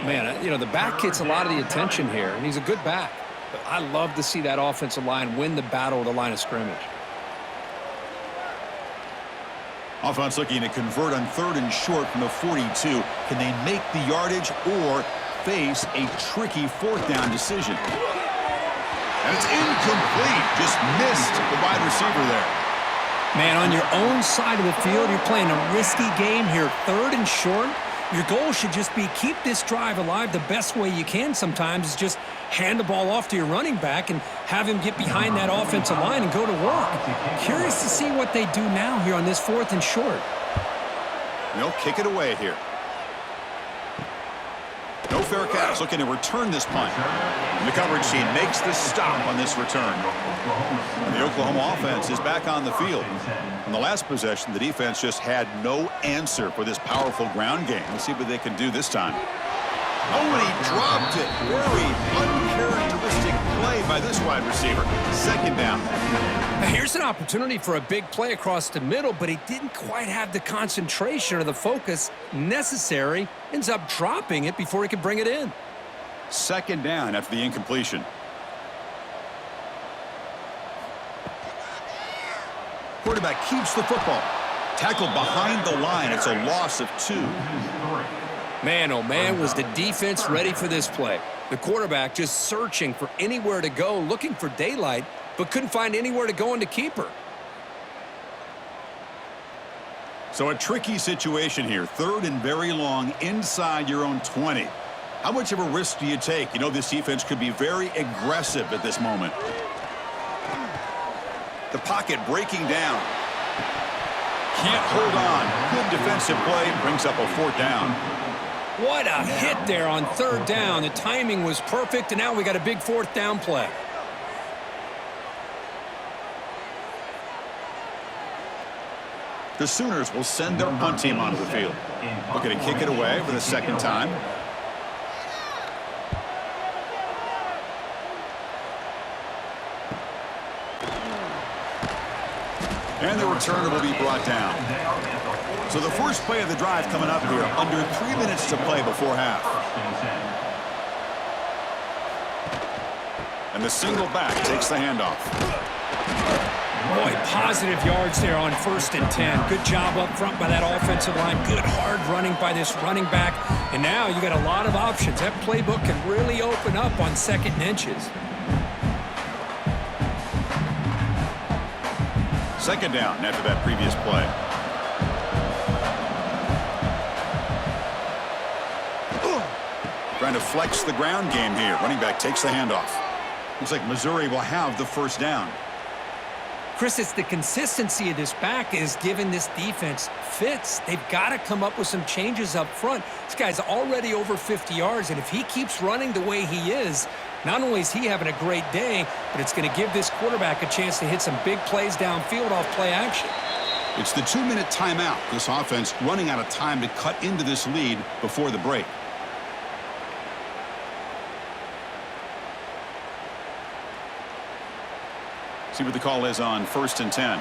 Man, you know, the back gets a lot of the attention here, and he's a good back. But I love to see that offensive line win the battle at the line of scrimmage. Offense looking to convert on 3rd and short from the 42. Can they make the yardage or face a tricky 4th down decision? And it's incomplete. Just missed the wide receiver there. Man, on your own side of the field, you're playing a risky game here. 3rd and short. Your goal should just be keep this drive alive the best way you can sometimes is just hand the ball off to your running back and have him get behind that offensive line and go to work. Curious to see what they do now here on this 4th and short. They'll kick it away here. No fair catch, looking to return this punt. And the coverage team makes the stop on this return. And the Oklahoma offense is back on the field. On the last possession, the defense just had no answer for this powerful ground game. Let's see what they can do this time. Oh, and he dropped it. Very uncharacteristic play by this wide receiver. 2nd down. Now here's an opportunity for a big play across the middle, but he didn't quite have the concentration or the focus necessary. Ends up dropping it before he could bring it in. 2nd down after the incompletion. Quarterback keeps the football. Tackled behind the line. It's a loss of 2. Man, oh man, was the defense ready for this play. The quarterback just searching for anywhere to go, looking for daylight, but couldn't find anywhere to go into keeper. So a tricky situation here. 3rd and very long inside your own 20. How much of a risk do you take? You know this defense could be very aggressive at this moment. The pocket breaking down. Can't hold on. Good defensive play. Brings up a 4th down. What a hit there on 3rd down. The timing was perfect, and now we got a big 4th down play. The Sooners will send their punt team onto the field. Looking to kick it away for the 2nd time. And the returner will be brought down. So the first play of the drive coming up here, under 3 minutes to play before half. And the single back takes the handoff. Boy, positive yards there on 1st and 10. Good job up front by that offensive line. Good hard running by this running back. And now you got a lot of options. That playbook can really open up on 2nd and inches. 2nd down after that previous play. Trying to flex the ground game here. Running back takes the handoff. Looks like Missouri will have the 1st down. Chris, it's the consistency of this back is giving this defense fits. They've got to come up with some changes up front. This guy's already over 50 yards, and if he keeps running the way he is, not only is he having a great day, but it's going to give this quarterback a chance to hit some big plays downfield off play action. It's the 2-minute timeout. This offense running out of time to cut into this lead before the break. See what the call is on 1st and 10.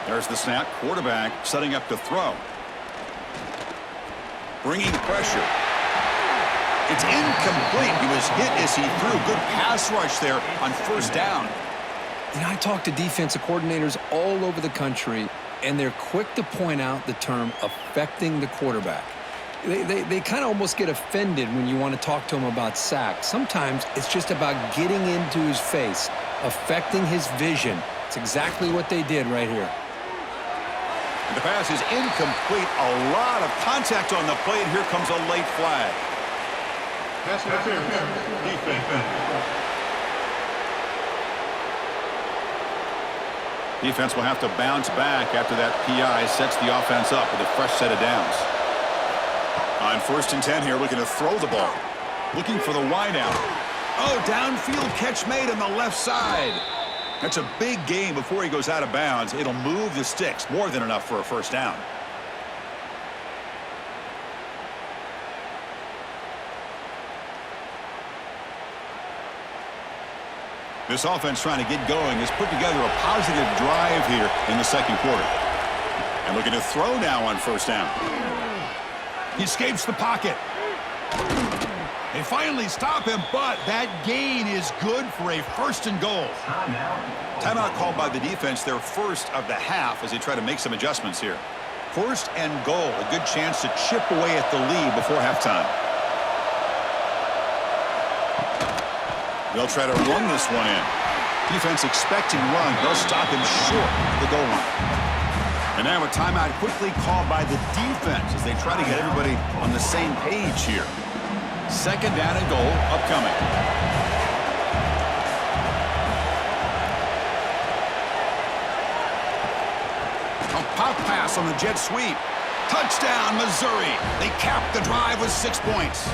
There's the snap. Quarterback setting up to throw. Bringing pressure. It's incomplete. He was hit as he threw. Good pass rush there on 1st down. You know, I talk to defensive coordinators all over the country, and they're quick to point out the term affecting the quarterback. They kind of almost get offended when you want to talk to them about sacks. Sometimes it's just about getting into his face, affecting his vision. It's exactly what they did right here. And the pass is incomplete. A lot of contact on the play, and here comes a late flag. Pass interference. Defense. Defense will have to bounce back after that PI sets the offense up with a fresh set of downs. On 1st and 10 here, looking to throw the ball. Looking for the wide out. Oh, downfield catch made on the left side. That's a big gain before he goes out of bounds. It'll move the sticks. More than enough for a 1st down. This offense trying to get going has put together a positive drive here in the 2nd quarter. And looking to throw now on 1st down. He escapes the pocket. They finally stop him, but that gain is good for a 1st and goal. Timeout called by the defense, their 1st of the half as they try to make some adjustments here. 1st and goal, a good chance to chip away at the lead before halftime. They'll try to run this one in. Defense expecting run. They'll stop him short of the goal line. And now a timeout quickly called by the defense as they try to get everybody on the same page here. 2nd down and goal upcoming. A pop pass on the jet sweep. Touchdown, Missouri. They capped the drive with 6 points.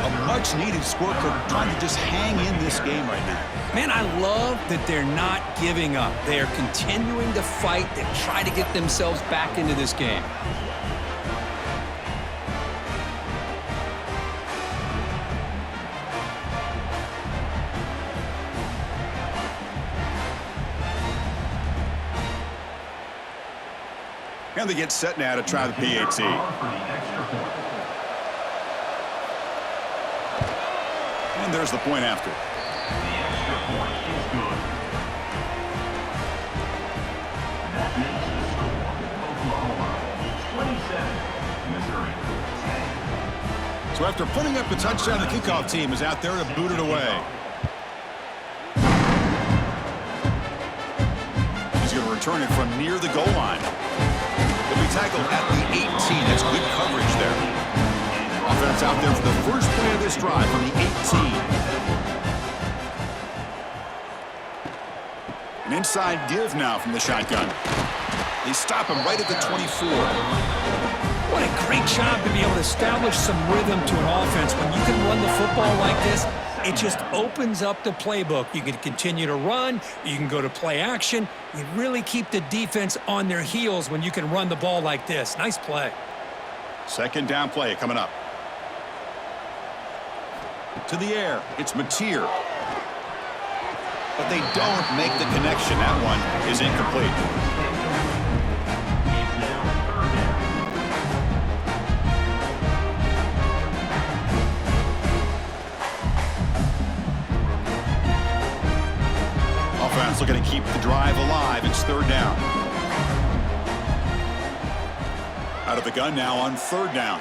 A much-needed score for trying to just hang in this game right now. Man, I love that they're not giving up. They are continuing to fight and try to get themselves back into this game. And they get set now to try the PAT. And there's the point after. The extra point is good. That makes the score Oklahoma 27, Missouri 10. So after putting up the touchdown, the kickoff team is out there to boot it away. He's going to return it from near the goal line. He'll be tackled at the 18. That's good coverage there. Offense out there for the first play of this drive from the 18. An inside give now from the shotgun. They stop him right at the 24. What a great job to be able to establish some rhythm to an offense. When you can run the football like this, it just opens up the playbook. You can continue to run. You can go to play action. You really keep the defense on their heels when you can run the ball like this. Nice play. Second down play coming up. To the air. It's Mateer. But they don't make the connection. That one is incomplete. Offense looking to keep the drive alive. It's third down. Out of the gun now on third down.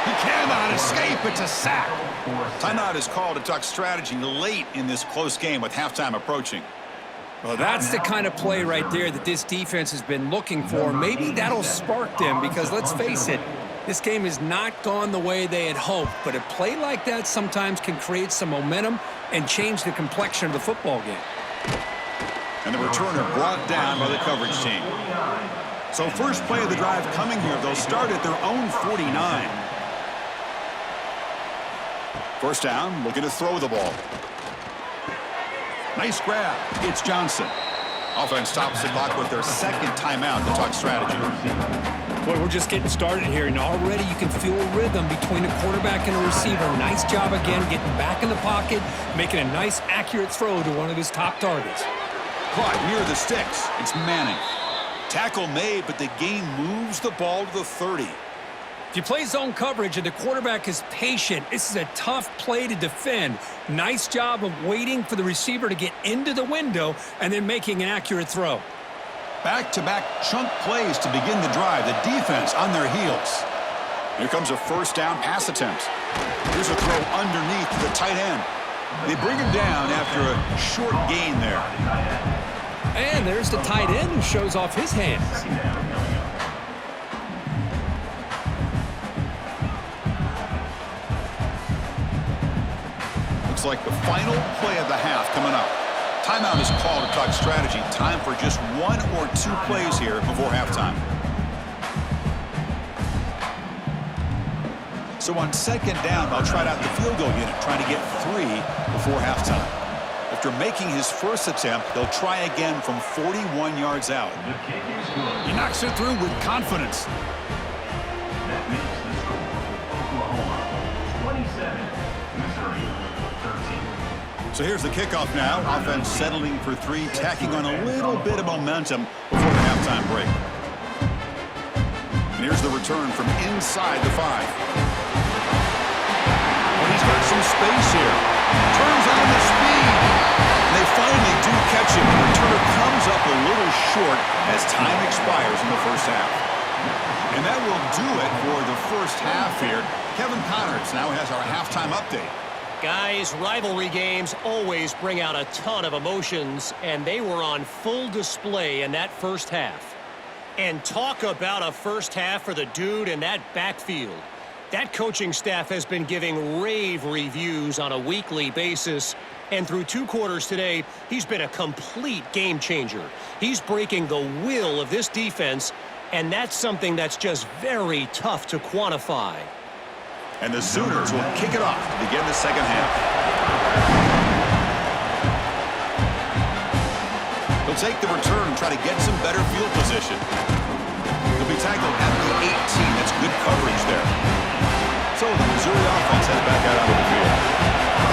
He cannot escape. It's a sack. Timeout is called to talk strategy late in this close game with halftime approaching. Well, that's the kind of play right there that this defense has been looking for. Maybe that'll spark them because, let's face it, this game has not gone the way they had hoped. But a play like that sometimes can create some momentum and change the complexion of the football game. And the returner brought down by the coverage team. So first play of the drive coming here. They'll start at their own 49. First down, looking to throw the ball. Nice grab. It's Johnson. Offense stops the clock with their second timeout to talk strategy. Boy, we're just getting started here, and already you can feel a rhythm between a quarterback and a receiver. Nice job again getting back in the pocket, making a nice, accurate throw to one of his top targets. Caught near the sticks. It's Manning. Tackle made, but the game moves the ball to the 30. If you play zone coverage and the quarterback is patient, this is a tough play to defend. Nice job of waiting for the receiver to get into the window and then making an accurate throw. Back-to-back chunk plays to begin the drive. The defense on their heels. Here comes a first down pass attempt. Here's a throw underneath to the tight end. They bring him down after a short gain there. And there's the tight end who shows off his hands. Looks like the final play of the half coming up. Timeout is called to talk strategy. Time for just one or two plays here before halftime. So on second down, they'll try out the field goal unit, trying to get 3 before halftime. After making his first attempt, they'll try again from 41 yards out. He knocks it through with confidence. That makes the score Oklahoma 27, Missouri 13. So here's the kickoff now. Offense settling for 3, tacking on a little bit of momentum before the halftime break. And here's the return from inside the 5. But he's got some space here. Turns on the speed. And they finally do catch him. The returner comes up a little short as time expires in the first half. And that will do it for the first half here. Kevin Connors now has our halftime update. Guys, rivalry games always bring out a ton of emotions, and they were on full display in that first half. And talk about a first half for the dude in that backfield. That coaching staff has been giving rave reviews on a weekly basis, and through 2 quarters today, he's been a complete game changer. He's breaking the will of this defense, and that's something that's just very tough to quantify. And the Sooners will kick it off to begin the second half. They'll take the return and try to get some better field position. They'll be tackled at the 18. That's good coverage there. So the Missouri offense heads back out onto the field.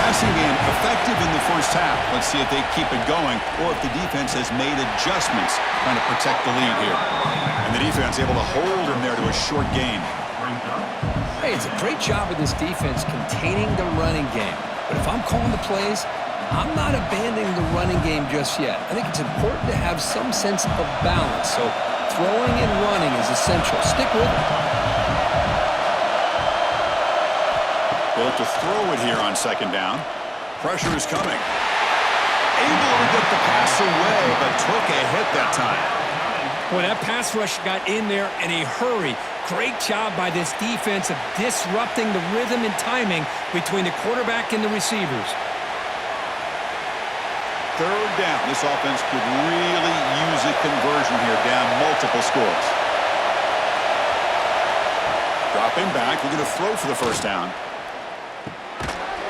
Passing game effective in the first half. Let's see if they keep it going or if the defense has made adjustments trying to protect the lead here. And the defense able to hold him there to a short gain. Hey, it's a great job of this defense containing the running game. But if I'm calling the plays, I'm not abandoning the running game just yet. I think it's important to have some sense of balance. So throwing and running is essential. Stick with it. Built to throw it here on second down. Pressure is coming. Able to get the pass away, but took a hit that time. Boy, that pass rush got in there in a hurry. Great job by this defense of disrupting the rhythm and timing between the quarterback and the receivers. Third down. This offense could really use a conversion here, down multiple scores. Dropping back, we're going to throw for the first down.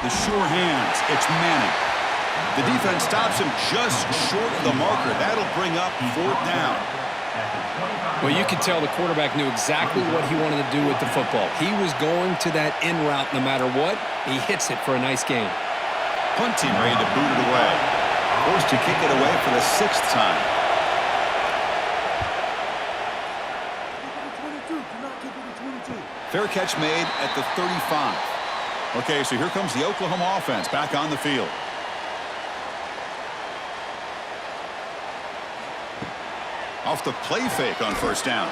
The sure hands, it's Manning. The defense stops him just short of the marker. That'll bring up fourth down. Well, you could tell the quarterback knew exactly what he wanted to do with the football. He was going to that in route no matter what. He hits it for a nice gain. Punt team ready to boot it away. Forced to kick it away for the sixth time. Fair catch made at the 35. Okay, so here comes the Oklahoma offense back on the field. Off the play fake on first down.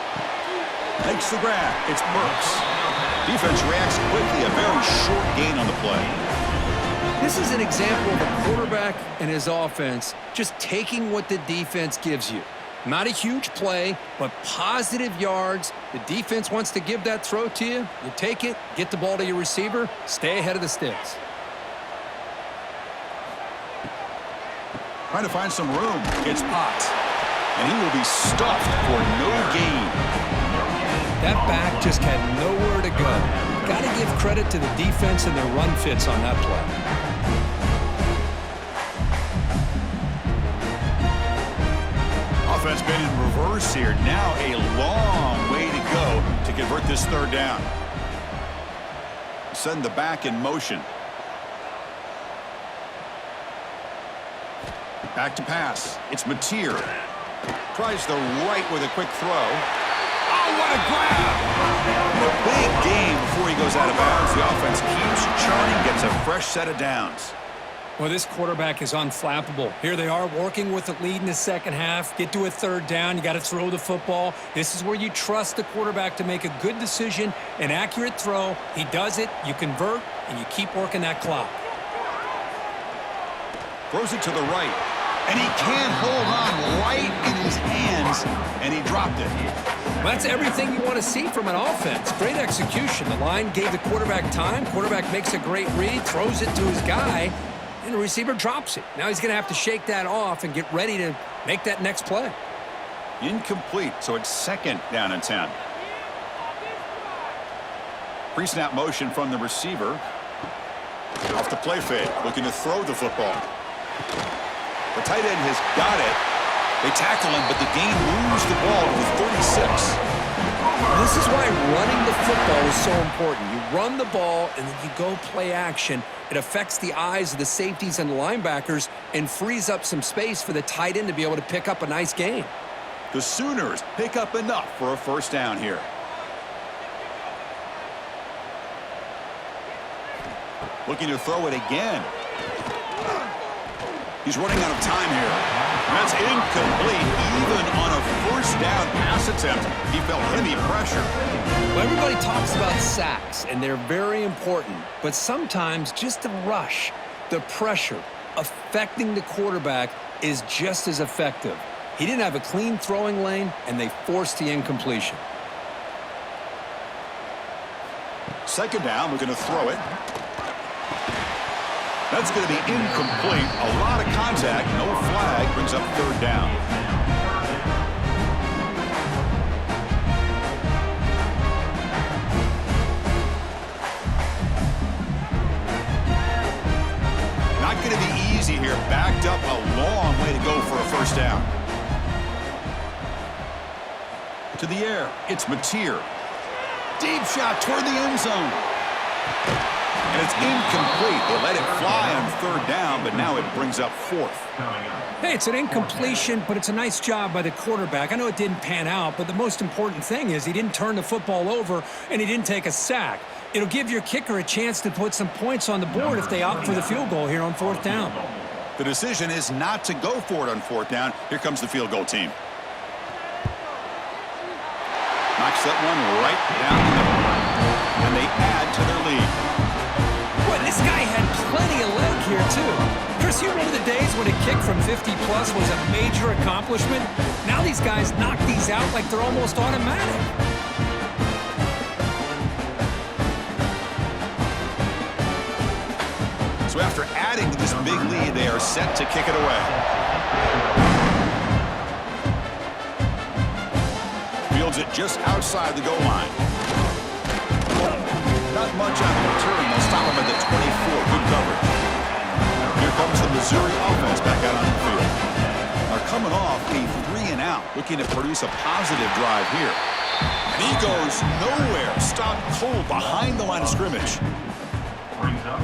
Makes the grab. It's Burks. Defense reacts quickly. A very short gain on the play. This is an example of a quarterback and his offense just taking what the defense gives you. Not a huge play, but positive yards. The defense wants to give that throw to you. You take it, get the ball to your receiver, stay ahead of the sticks. Trying to find some room. It's Potts. And he will be stuffed for no gain. That back just had nowhere to go. Got to give credit to the defense and their run fits on that play. Offense been in reverse here. Now a long way to go to convert this third down. Send the back in motion. Back to pass. It's Mateer. Tries the right with a quick throw. Oh, what a grab! A big gain before he goes out of bounds. The offense keeps churning, gets a fresh set of downs. Well, this quarterback is unflappable. Here they are working with the lead in the second half. Get to a third down. You got to throw the football. This is where you trust the quarterback to make a good decision, an accurate throw. He does it, you convert, and you keep working that clock. Throws it to the right. And he can't hold on right in his hands, and he dropped it. Well, that's everything you want to see from an offense. Great execution. The line gave the quarterback time. Quarterback makes a great read, throws it to his guy, and the receiver drops it. Now he's going to have to shake that off and get ready to make that next play. Incomplete, so it's second down and 10. Pre-snap motion from the receiver. Off the play fake, looking to throw the football. The tight end has got it. They tackle him, but the gain moves the ball to the 36. This is why running the football is so important. You run the ball, and then you go play action. It affects the eyes of the safeties and the linebackers and frees up some space for the tight end to be able to pick up a nice gain. The Sooners pick up enough for a first down here. Looking to throw it again. He's running out of time here. That's incomplete. Even on a first down pass attempt, he felt heavy pressure. Well, everybody talks about sacks, and they're very important. But sometimes just the rush, the pressure, affecting the quarterback is just as effective. He didn't have a clean throwing lane, and they forced the incompletion. Second down, we're going to throw it. That's going to be incomplete. A lot of contact, no flag, brings up third down. Not going to be easy here. Backed up a long way to go for a first down. To the air, it's Mateer. Deep shot toward the end zone. And it's incomplete. They let it fly on third down, but now it brings up fourth. Hey, it's an incompletion, but it's a nice job by the quarterback. I know it didn't pan out, but the most important thing is he didn't turn the football over and he didn't take a sack. It'll give your kicker a chance to put some points on the board if they opt for the field goal here on fourth down. The decision is not to go for it on fourth down. Here comes the field goal team. Knocks that one right down the middle. And they add to their lead. Boy, this guy had plenty of leg here, too. Chris Yes, you remember the days when a kick from 50-plus was a major accomplishment? Now these guys knock these out like they're almost automatic. So after adding to this big lead, they are set to kick it away. Fields it just outside the goal line. Not much on the return. They'll stop him at the 24. Good coverage. Here comes the Missouri offense back out on the field. They're coming off a 3-and-out, looking to produce a positive drive here. And he goes nowhere. Stopped cold behind the line of scrimmage.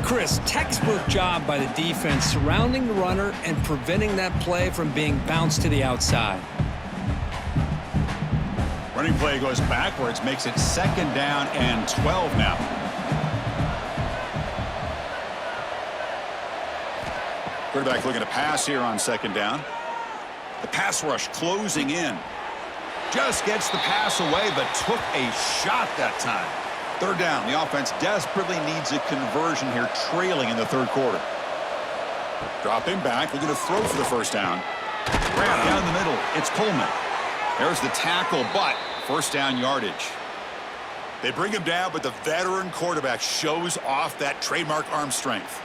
Chris, textbook job by the defense surrounding the runner and preventing that play from being bounced to the outside. Running play goes backwards, makes it 2nd down and 12 now. Quarterback looking to pass here on 2nd down. The pass rush closing in. Just gets the pass away, but took a shot that time. 3rd down. The offense desperately needs a conversion here, trailing in the 3rd quarter. Dropping back, looking to throw for the 1st down. Wrapped down the middle. It's Coleman. There's the tackle, but 1st down yardage. They bring him down, but the veteran quarterback shows off that trademark arm strength.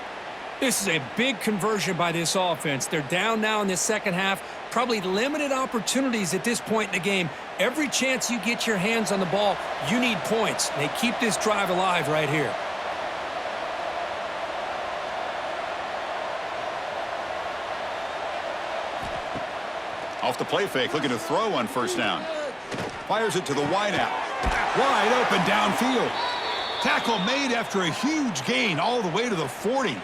This is a big conversion by this offense. They're down now in the 2nd half. Probably limited opportunities at this point in the game. Every chance you get your hands on the ball, you need points. They keep this drive alive right here. Off the play fake, looking to throw on 1st down. Fires it to the wideout. Wide open downfield. Tackle made after a huge gain all the way to the 40.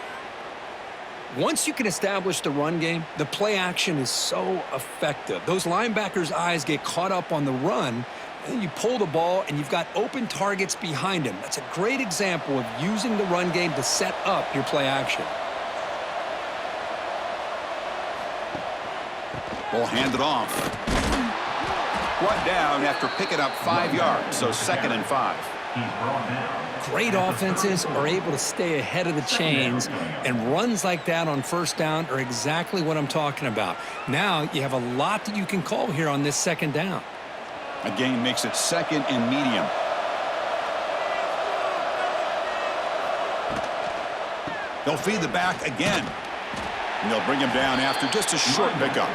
Once you can establish the run game, the play action is so effective. Those linebackers' eyes get caught up on the run, and then you pull the ball, and you've got open targets behind him. That's a great example of using the run game to set up your play action. Ball handed off. Brought down after picking up 5 yards, so 2nd and 5. Great offenses are able to stay ahead of the chains, and runs like that on 1st down are exactly what I'm talking about. Now you have a lot that you can call here on this 2nd down. A gain makes it 2nd and medium. They'll feed the back again. And they'll bring him down after just a short pickup.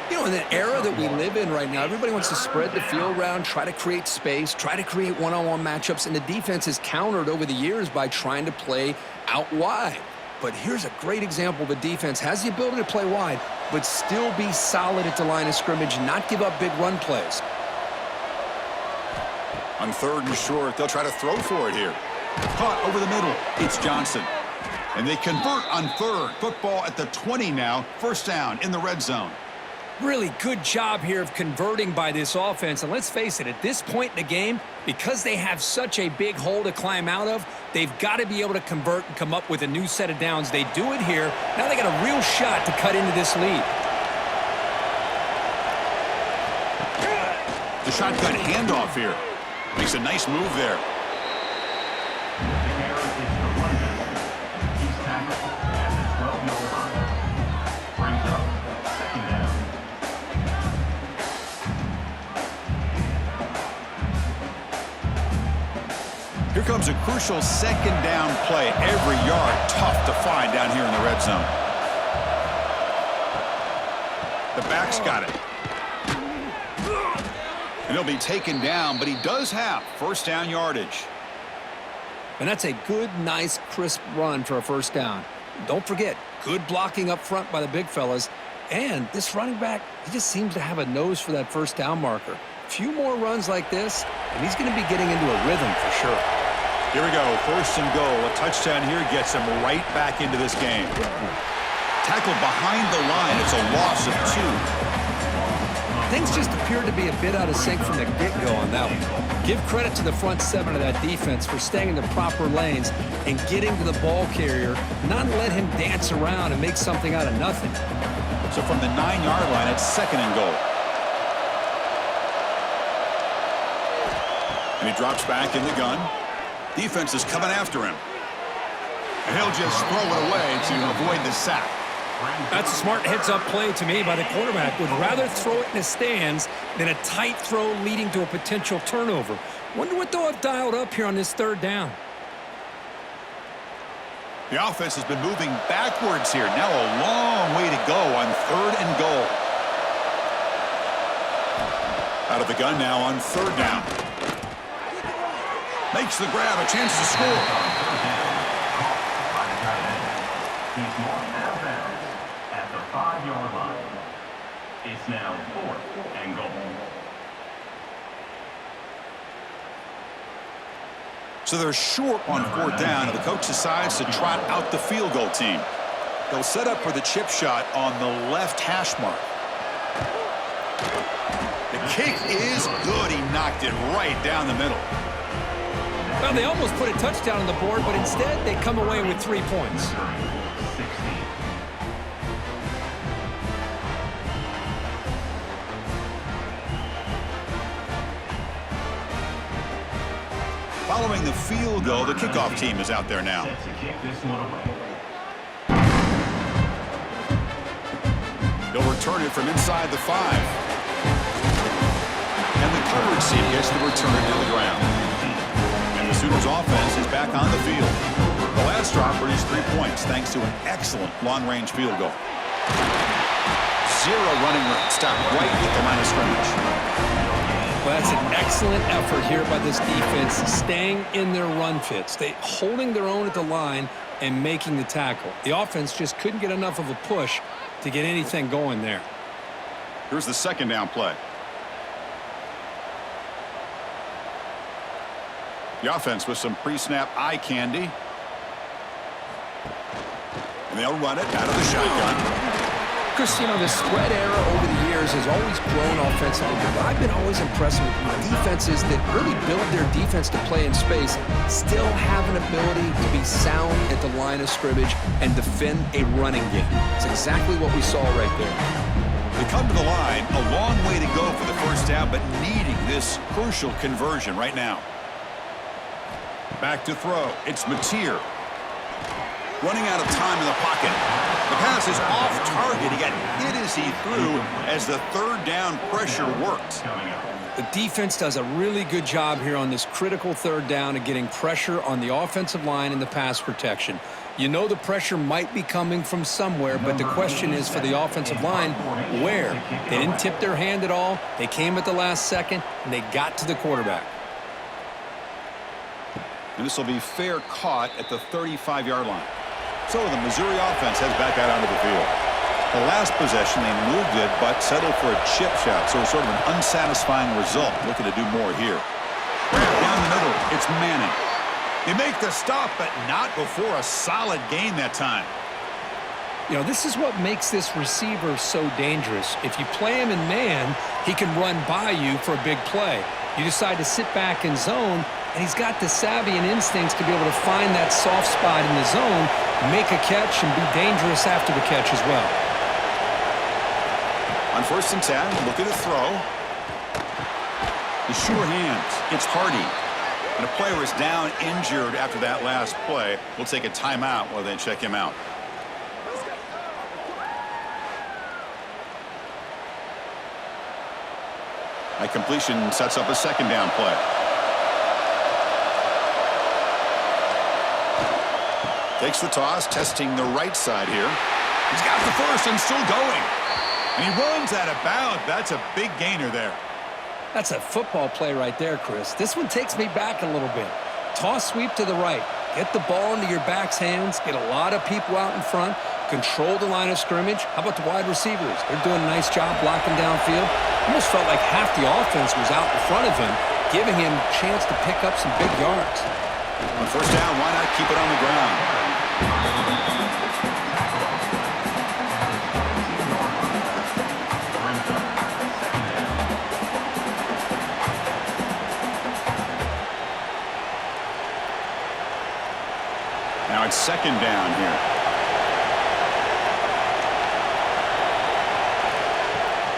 You know, in the era that we live in right now, everybody wants to spread the field around, try to create space, try to create one-on-one matchups, and the defense is countered over the years by trying to play out wide. But here's a great example of a defense has the ability to play wide, but still be solid at the line of scrimmage, not give up big run plays. On 3rd and short, they'll try to throw for it here. Caught over the middle. It's Johnson. And they convert on 3rd. Football at the 20 now. 1st down in the red zone. Really good job here of converting by this offense. And let's face it, at this point in the game, because they have such a big hole to climb out of, they've got to be able to convert and come up with a new set of downs. They do it here. Now they got a real shot to cut into this lead. The shotgun handoff here. Makes a nice move there. Here comes a crucial 2nd down play. Every yard tough to find down here in the red zone. The back's got it. And he'll be taken down, but he does have 1st down yardage. And that's a good, nice, crisp run for a 1st down. Don't forget, good blocking up front by the big fellas. And this running back, he just seems to have a nose for that 1st down marker. A few more runs like this, and he's going to be getting into a rhythm for sure. Here we go, 1st and goal. A touchdown here gets him right back into this game. Tackled behind the line. It's a loss of 2. Things just appeared to be a bit out of sync from the get-go on that one. Give credit to the front 7 of that defense for staying in the proper lanes and getting to the ball carrier, not let him dance around and make something out of nothing. So from the 9-yard line, it's 2nd and goal. And he drops back in the gun. Defense is coming after him. And he'll just throw it away to avoid the sack. That's a smart heads-up play to me by the quarterback. Would rather throw it in the stands than a tight throw leading to a potential turnover. Wonder what they'll have dialed up here on this third down. The offense has been moving backwards here. Now a long way to go on 3rd and goal. Out of the gun now on 3rd down. Makes the grab, a chance to score. He's marked out of bounds at the 5-yard line. It's now 4th and goal. So they're short on 4th down, and the coach decides to trot out the field goal team. They'll set up for the chip shot on the left hash mark. The kick is good. He knocked it right down the middle. Well, they almost put a touchdown on the board, but instead they come away with 3 points. Following the field goal, the kickoff team is out there now. They'll return it from inside the 5. And the coverage team gets the return to the ground. And the Sooners offense is back on the field. The last drive produced 3 points thanks to an excellent long-range field goal. 0 running room. Stopped right at the line of scrimmage. Well, that's an excellent effort here by this defense, staying in their run fits. They holding their own at the line and making the tackle. The offense just couldn't get enough of a push to get anything going there. Here's the 2nd down play. The offense with some pre-snap eye candy. And they'll run it out of the shotgun. Chris, you know, the spread era over the years has always grown offensively, but I've been always impressed with defenses that really build their defense to play in space, still have an ability to be sound at the line of scrimmage and defend a running game. It's exactly what we saw right there. They come to the line, a long way to go for the 1st down, but needing this crucial conversion right now. Back to throw. It's Mateer. Running out of time in the pocket. The pass is off target. He got hit as he threw as the 3rd down pressure worked. The defense does a really good job here on this critical 3rd down of getting pressure on the offensive line and the pass protection. You know the pressure might be coming from somewhere, but the question is for the offensive line, where? They didn't tip their hand at all. They came at the last second, and they got to the quarterback. And this will be fair caught at the 35-yard line. So the Missouri offense heads back out onto the field. The last possession, they moved it, but settled for a chip shot, so it's sort of an unsatisfying result. Looking to do more here. Down the middle, it's Manning. They make the stop, but not before a solid gain that time. You know, this is what makes this receiver so dangerous. If you play him in man, he can run by you for a big play. You decide to sit back in zone, and he's got the savvy and instincts to be able to find that soft spot in the zone, make a catch, and be dangerous after the catch as well. On 1st and 10, look at the throw. The sure hands. It's Hardy. And a player is down injured after that last play. We'll take a timeout while they check him out. That completion sets up a 2nd down play. Takes the toss, testing the right side here. He's got the 1st and still going. And he runs out of bounds. That's a big gainer there. That's a football play right there, Chris. This one takes me back a little bit. Toss sweep to the right. Get the ball into your back's hands. Get a lot of people out in front. Control the line of scrimmage. How about the wide receivers? They're doing a nice job blocking downfield. Almost felt like half the offense was out in front of him, giving him a chance to pick up some big yards. On 1st down, why not keep it on the ground? Now it's 2nd down here.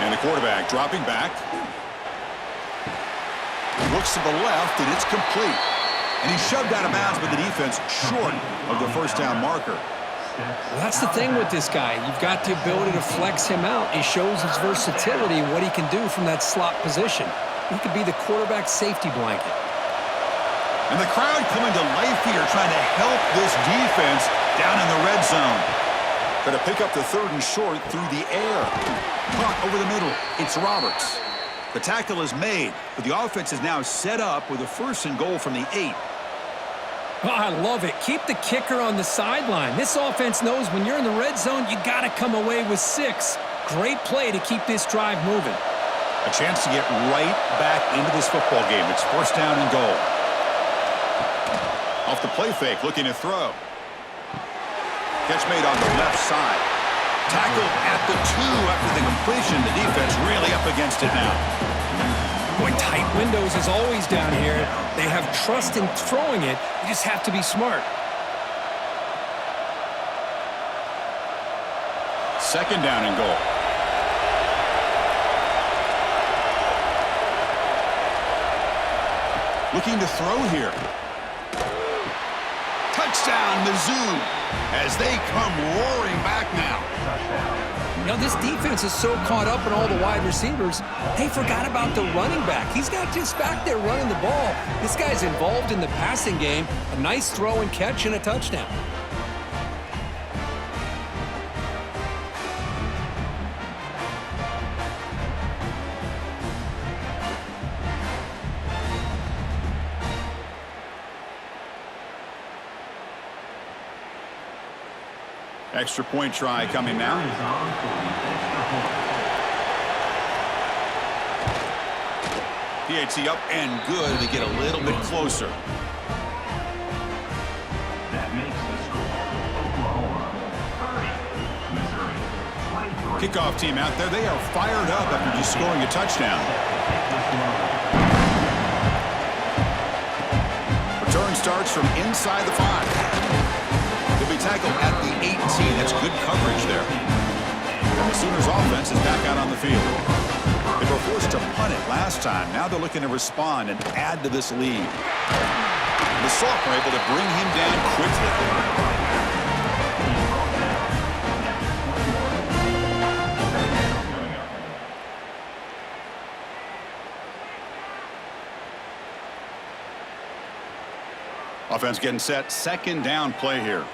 And the quarterback dropping back. Looks to the left, and it's complete. And he's shoved out of bounds by the defense short of the first down marker. Well, that's the thing with this guy. You've got the ability to flex him out. He shows his versatility and what he can do from that slot position. He could be the quarterback safety blanket. And the crowd coming to life here, trying to help this defense down in the red zone. Going to pick up the 3rd and short through the air. Caught over the middle. It's Roberts. The tackle is made, but the offense is now set up with a 1st and goal from the 8. Oh, I love it. Keep the kicker on the sideline. This offense knows when you're in the red zone, you got to come away with 6. Great play to keep this drive moving. A chance to get right back into this football game. It's 1st down and goal. Off the play fake, looking to throw. Catch made on the left side. Tackle at the 2 after the completion. The defense really up against it now. Boy, tight windows as always down here. They have trust in throwing it. You just have to be smart. 2nd down and goal. Looking to throw here. Touchdown, Mizzou, as they come roaring back now. You know, this defense is so caught up in all the wide receivers, they forgot about the running back. He's not just back there running the ball. This guy's involved in the passing game. A nice throw and catch and a touchdown. Extra point try coming now. PAT up and good to get a little bit closer. That makes the score Oklahoma 30, Missouri 23. Kickoff team out there. They are fired up after just scoring a touchdown. Return starts from inside the 5. He'll be tackled at the 18. That's good coverage there. And the Sooners offense is back out on the field. They were forced to punt it last time. Now they're looking to respond and add to this lead. The sophomore able to bring him down quickly. Offense getting set. 2nd down play here.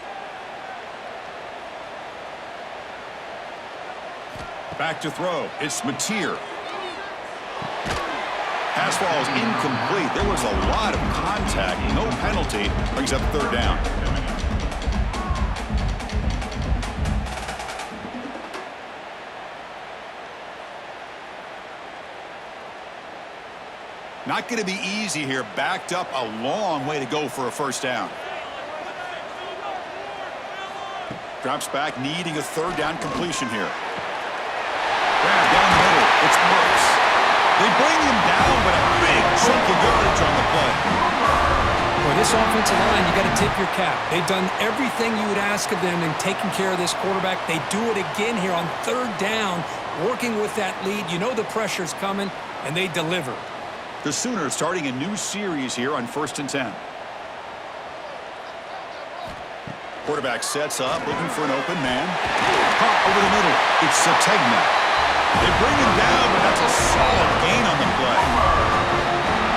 Back to throw. It's Mateer. Pass ball is incomplete. There was a lot of contact. No penalty. Brings up 3rd down. Not going to be easy here. Backed up a long way to go for a 1st down. Drops back, needing a 3rd down completion here. Grab down the middle. It's Brooks. They bring him down, but a big chunk of yardage on the play. Boy, this offensive line, you got to tip your cap. They've done everything you would ask of them in taking care of this quarterback. They do it again here on 3rd down, working with that lead. You know the pressure's coming, and they deliver. The Sooners starting a new series here on 1st and 10. Quarterback sets up, looking for an open man. Caught over the middle. It's Sategna. They bring him down, but that's a solid gain on the play.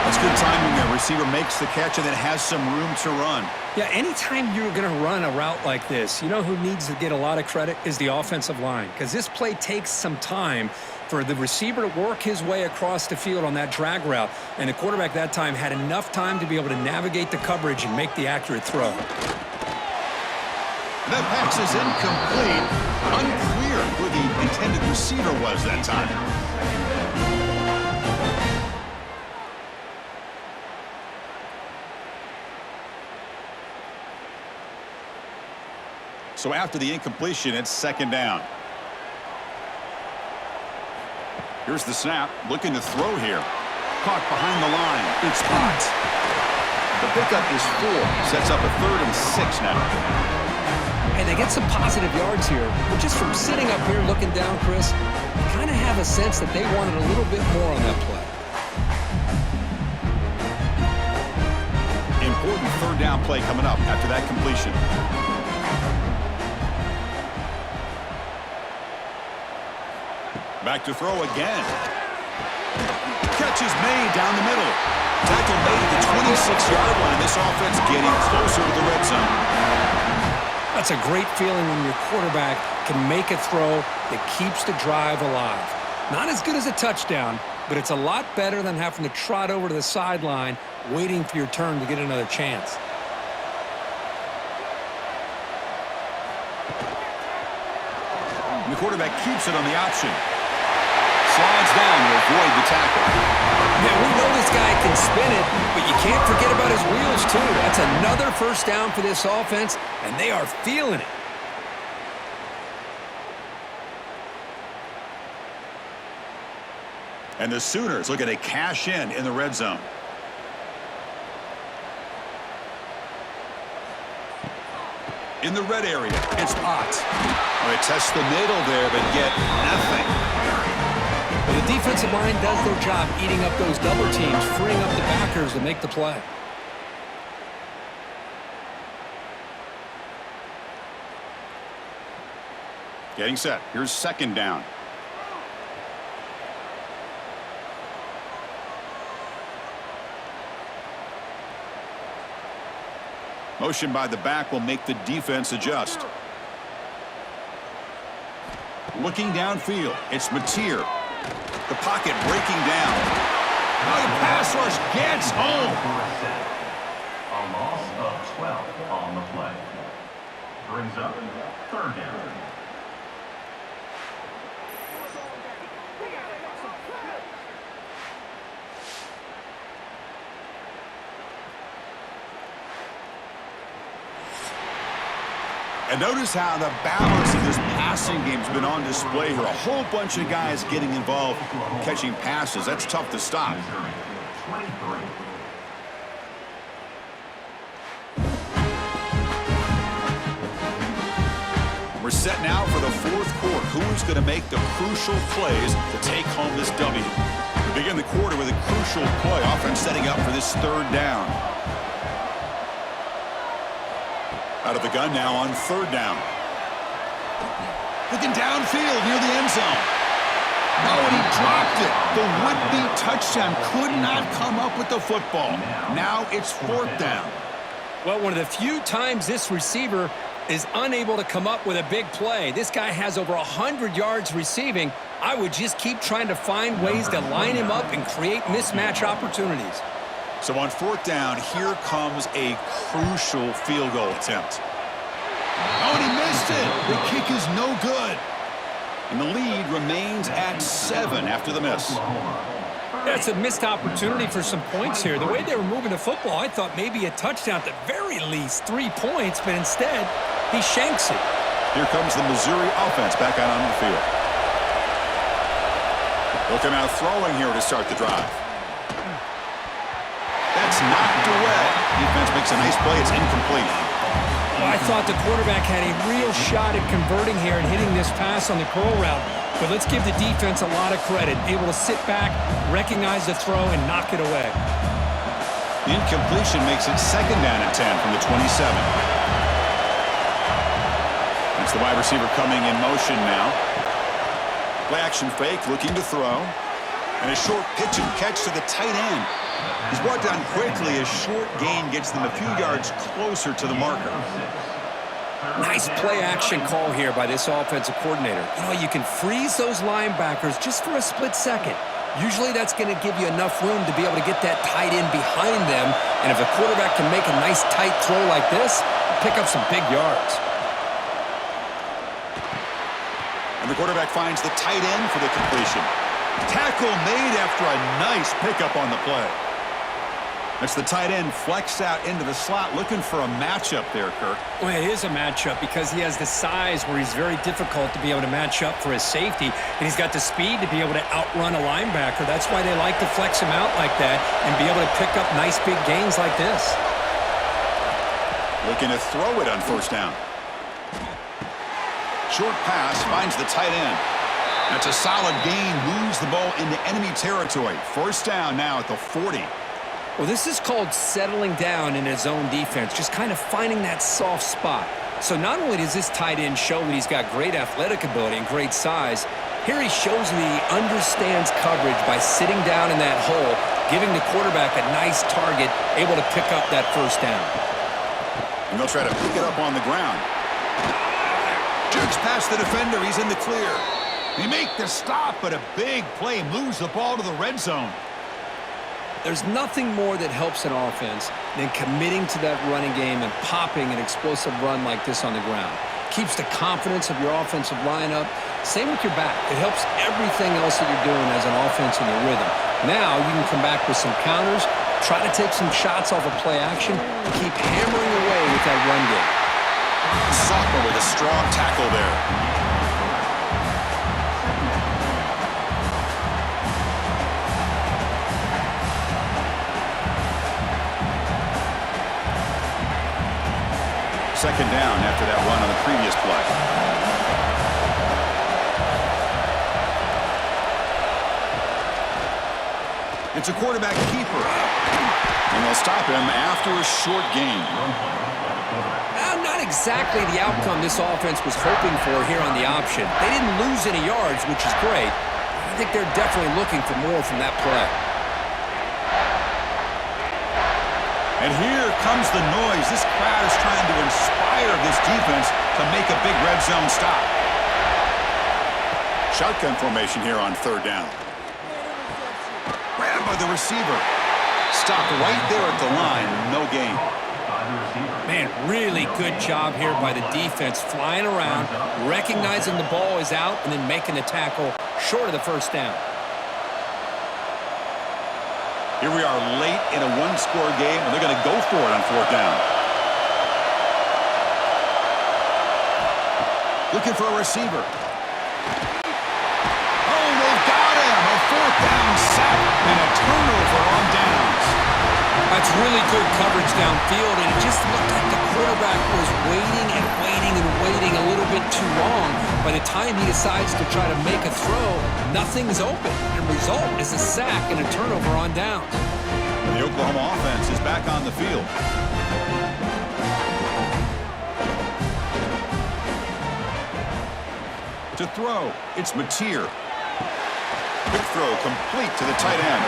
That's good timing there. Receiver makes the catch and then has some room to run. Yeah, anytime you're going to run a route like this, you know who needs to get a lot of credit is the offensive line, because this play takes some time for the receiver to work his way across the field on that drag route, and the quarterback that time had enough time to be able to navigate the coverage and make the accurate throw. That pass is incomplete. Unclear who the intended receiver was that time. So after the incompletion, it's 2nd down. Here's the snap. Looking to throw here. Caught behind the line. It's hot. The pickup is 4. Sets up a 3rd and 6 now. And they get some positive yards here. But just from sitting up here looking down, Chris, you kind of have a sense that they wanted a little bit more on that play. important third down play coming up after that completion. Back to throw again. Catch is made down the middle. Tackle made at the 26-yard line. This offense getting closer to the red zone. That's a great feeling when your quarterback can make a throw that keeps the drive alive. Not as good as a touchdown, but it's a lot better than having to trot over to the sideline waiting for your turn to get another chance. And the quarterback keeps it on the option. Slides down to avoid the tackle. Yeah, we know this guy can spin it, but you can't forget about his wheels, too. That's another first down for this offense, and they are feeling it. And the Sooners looking to cash in the red zone. In the red area, it's Ott. Well, they test the middle there, but get nothing. Well, the defensive line does their job eating up those double teams, freeing up the backers to make the play. Getting set. Here's second down. Motion by the back will make the defense adjust. Looking downfield, it's Mateer. The pocket breaking down. Now the pass rush gets home. A loss of 12 on the play. Brings up third down. And notice how the balance of this passing game has been on display here. A whole bunch of guys getting involved, catching passes. That's tough to stop. We're set now for the fourth quarter. Who's going to make the crucial plays to take home this W? We begin the quarter with a crucial play. Offense setting up for this third down. Out of the gun now on third down. Looking downfield near the end zone. Oh, and he dropped it. The would-be touchdown could not come up with the football. Now it's fourth down. Well, one of the few times this receiver is unable to come up with a big play. This guy has over 100 yards receiving. I would just keep trying to find ways to line him up and create mismatch opportunities. So on fourth down, here comes a crucial field goal attempt. Oh, and he missed it. The kick is no good. And the lead remains at 7 after the miss. That's a missed opportunity for some points here. The way they were moving the football, I thought maybe a touchdown at the very least, 3 points, but instead, he shanks it. Here comes the Missouri offense back out onto the field. Looking out throwing here to start the drive. That's knocked away. Defense makes a nice play. It's incomplete. Well, I thought the quarterback had a real shot at converting here and hitting this pass on the curl route. But let's give the defense a lot of credit. Able to sit back, recognize the throw, and knock it away. The incompletion makes it second down and 10 from the 27. It's the wide receiver coming in motion now. Play action fake, looking to throw. And a short pitch and catch to the tight end. He's brought down quickly. A short gain gets them a few yards closer to the marker. Nice play action call here by this offensive coordinator. You know, you can freeze those linebackers just for a split second. Usually that's going to give you enough room to be able to get that tight end behind them. And if the quarterback can make a nice tight throw like this, pick up some big yards. And the quarterback finds the tight end for the completion. Tackle made after a nice pickup on the play. That's the tight end flexed out into the slot, looking for a matchup there, Kirk. Well, it is a matchup because he has the size where he's very difficult to be able to match up for his safety, and he's got the speed to be able to outrun a linebacker. That's why they like to flex him out like that and be able to pick up nice big gains like this. Looking to throw it on first down. Short pass finds the tight end. That's a solid gain, moves the ball into enemy territory. First down now at the 40. Well, this is called settling down in his own defense, just kind of finding that soft spot. So not only does this tight end show that he's got great athletic ability and great size, here he shows that he understands coverage by sitting down in that hole, giving the quarterback a nice target, able to pick up that first down. And they'll try to pick it up on the ground. Jukes past the defender. He's in the clear. They make the stop, but a big play moves the ball to the red zone. There's nothing more that helps an offense than committing to that running game and popping an explosive run like this on the ground. Keeps the confidence of your offensive lineup. Same with your back. It helps everything else that you're doing as an offense in your rhythm. Now you can come back with some counters, try to take some shots off of play action, and keep hammering away with that run game. Soccer with a strong tackle there. Second down after that run on the previous play. It's a quarterback keeper. And they'll stop him after a short gain. Not exactly the outcome this offense was hoping for here on the option. They didn't lose any yards, which is great. I think they're definitely looking for more from that play. And here comes the noise. This crowd is trying to inspire this defense to make a big red zone stop. Shotgun formation here on third down. Grabbed by the receiver. Stopped right there at the line. No gain. Man, really good job here by the defense, flying around, recognizing the ball is out, and then making the tackle short of the first down. Here we are late in a one-score game, and they're going to go for it on fourth down. Looking for a receiver. Oh, they've got him! A fourth down sack and a turnover on downs. That's really good coverage downfield, and it just looked like the quarterback was waiting and waiting and waiting a little bit too long. By the time he decides to try to make a throw, nothing's open. The result is a sack and a turnover on downs. And the Oklahoma offense is back on the field. To throw, it's Mateer. Quick throw complete to the tight end.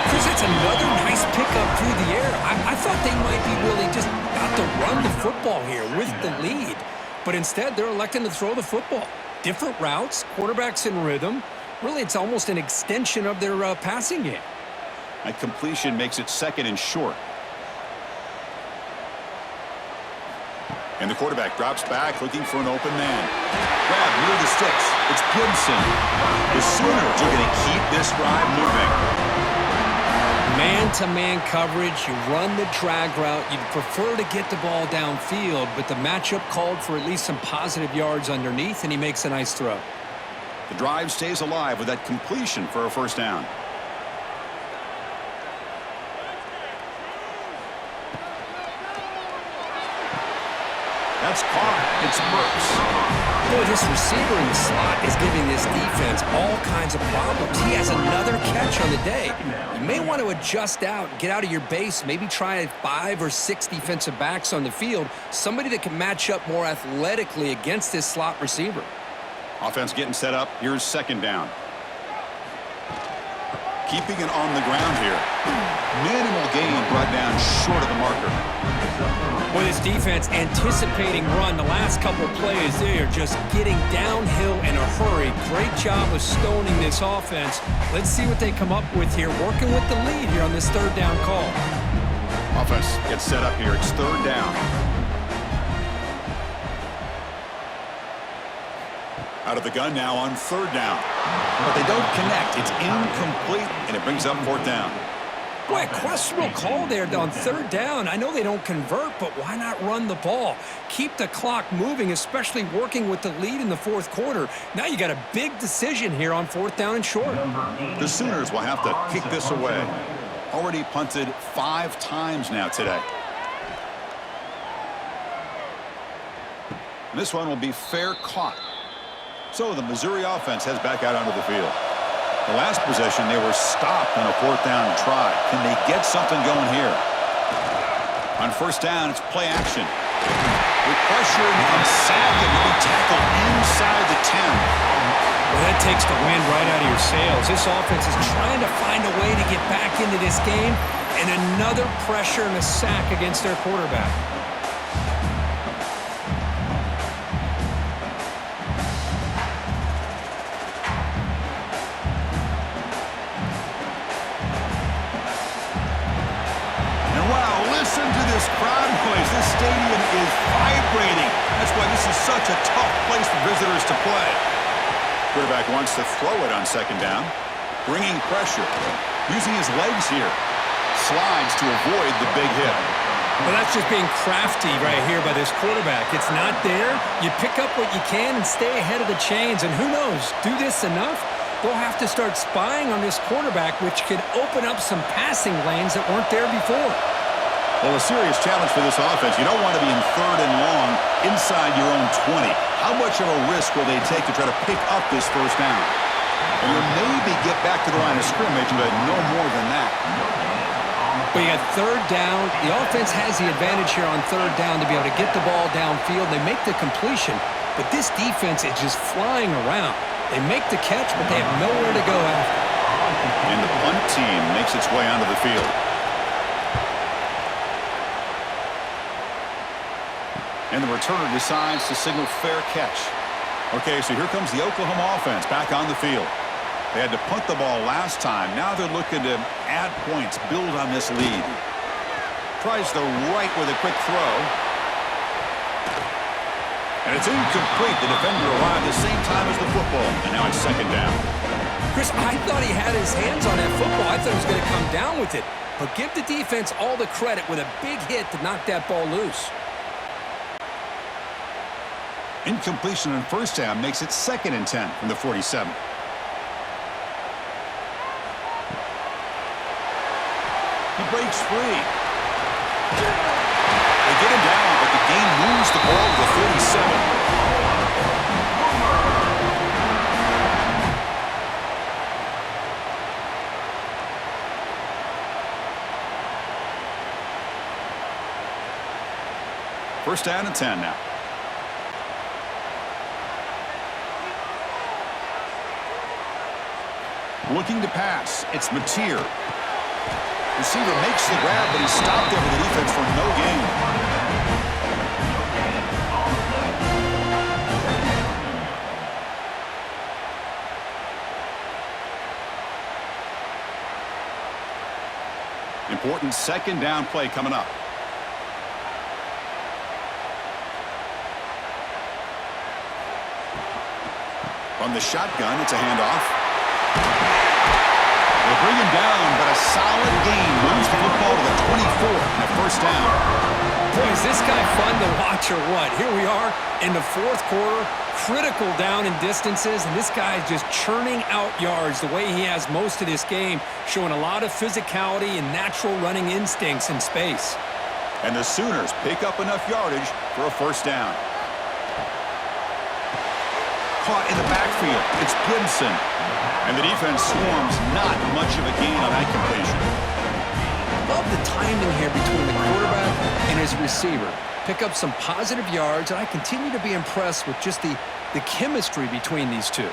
Chris, that's another nice pickup through the air. I thought they might be really just about to run the football here with the lead. But instead, they're electing to throw the football. Different routes, quarterbacks in rhythm. Really, it's almost an extension of their passing game. That completion makes it second and short. And the quarterback drops back looking for an open man. Grab near the sticks. It's Gibson. The Sooners are going to keep this drive moving. Man-to-man coverage, you run the drag route. You'd prefer to get the ball downfield, but the matchup called for at least some positive yards underneath, and he makes a nice throw. The drive stays alive with that completion for a first down. That's caught. It's Burks. Boy, this receiver in the slot is giving this defense all kinds of problems. He has another catch on the day. You may want to adjust out, get out of your base, maybe try 5 or 6 defensive backs on the field, somebody that can match up more athletically against this slot receiver. Offense getting set up. Here's second down. Keeping it on the ground here. Minimal gain brought down short of the marker. With his defense anticipating run, the last couple of plays, they are just getting downhill in a hurry. Great job of stoning this offense. Let's see what they come up with here, working with the lead here on this third down call. Offense gets set up here. It's third down. Out of the gun now on third down. But they don't connect. It's incomplete, and it brings up fourth down. Boy, questionable call there on third down. I know they don't convert, but why not run the ball? Keep the clock moving, especially working with the lead in the fourth quarter. Now you got a big decision here on fourth down and short. The Sooners will have to kick this away. Already punted 5 times now today. This one will be fair caught. So the Missouri offense heads back out onto the field. The last possession, they were stopped on a 4th down try. Can they get something going here? On 1st down, it's play action. With pressure and sack, and he'll be tackled inside the 10. Well, that takes the wind right out of your sails. This offense is trying to find a way to get back into this game, and another pressure and a sack against their quarterback. And wow, listen to this crowd noise. This stadium is vibrating. That's why this is such a tough place for visitors to play. Quarterback wants to throw it on 2nd down. Bringing pressure. Using his legs here. Slides to avoid the big hit. Well, that's just being crafty right here by this quarterback. It's not there. You pick up what you can and stay ahead of the chains. And who knows, do this enough, they'll have to start spying on this quarterback, which could open up some passing lanes that weren't there before. Well, a serious challenge for this offense. You don't want to be in 3rd and long inside your own 20. How much of a risk will they take to try to pick up this 1st down? And you'll maybe get back to the line of scrimmage, but no more than that. But you got 3rd down. The offense has the advantage here on 3rd down to be able to get the ball downfield. They make the completion, but this defense is just flying around. They make the catch, but they have nowhere to go after. And the punt team makes its way onto the field. And the returner decides to signal fair catch. Okay, so here comes the Oklahoma offense back on the field. They had to punt the ball last time. Now they're looking to add points, build on this lead. Tries the right with a quick throw. And it's incomplete. The defender arrived the same time as the football. And now it's 2nd down. Chris, I thought he had his hands on that football. I thought he was going to come down with it. But give the defense all the credit with a big hit to knock that ball loose. Incompletion on 1st down makes it 2nd and 10 from the 47. He breaks free. They get him down, but the game moves the ball to the 47. First down and 10 now. Looking to pass. It's Mateer. Receiver makes the grab, but he's stopped there with the defense for no gain. Important 2nd down play coming up. From the shotgun, it's a handoff. They bring him down, but a solid gain moves the football to the 24 and a 1st down. Boy, is this guy fun to watch or what? Here we are in the 4th quarter, critical down in distances, and this guy is just churning out yards the way he has most of this game, showing a lot of physicality and natural running instincts in space. And the Sooners pick up enough yardage for a 1st down. Caught in the backfield. It's Gibson. And the defense swarms, not much of a gain on that completion. Love the timing here between the quarterback and his receiver. Pick up some positive yards, and I continue to be impressed with just the chemistry between these two.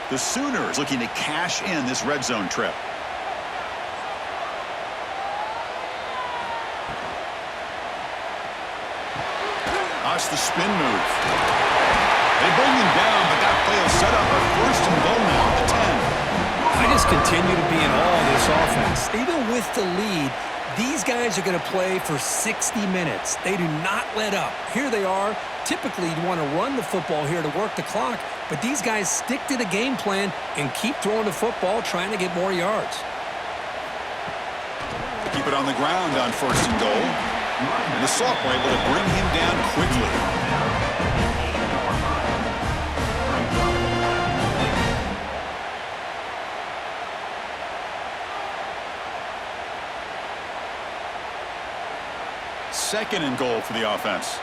The Sooners looking to cash in this red zone trip. That's the spin move. They bring him down, but that play will set up a 1st and goal now at the 10. I just continue to be in awe of this offense. Even with the lead, these guys are going to play for 60 minutes. They do not let up. Here they are. Typically, you want to run the football here to work the clock, but these guys stick to the game plan and keep throwing the football, trying to get more yards. Keep it on the ground on 1st and goal. And the sophomore able to bring him down quickly. Second and goal for the offense.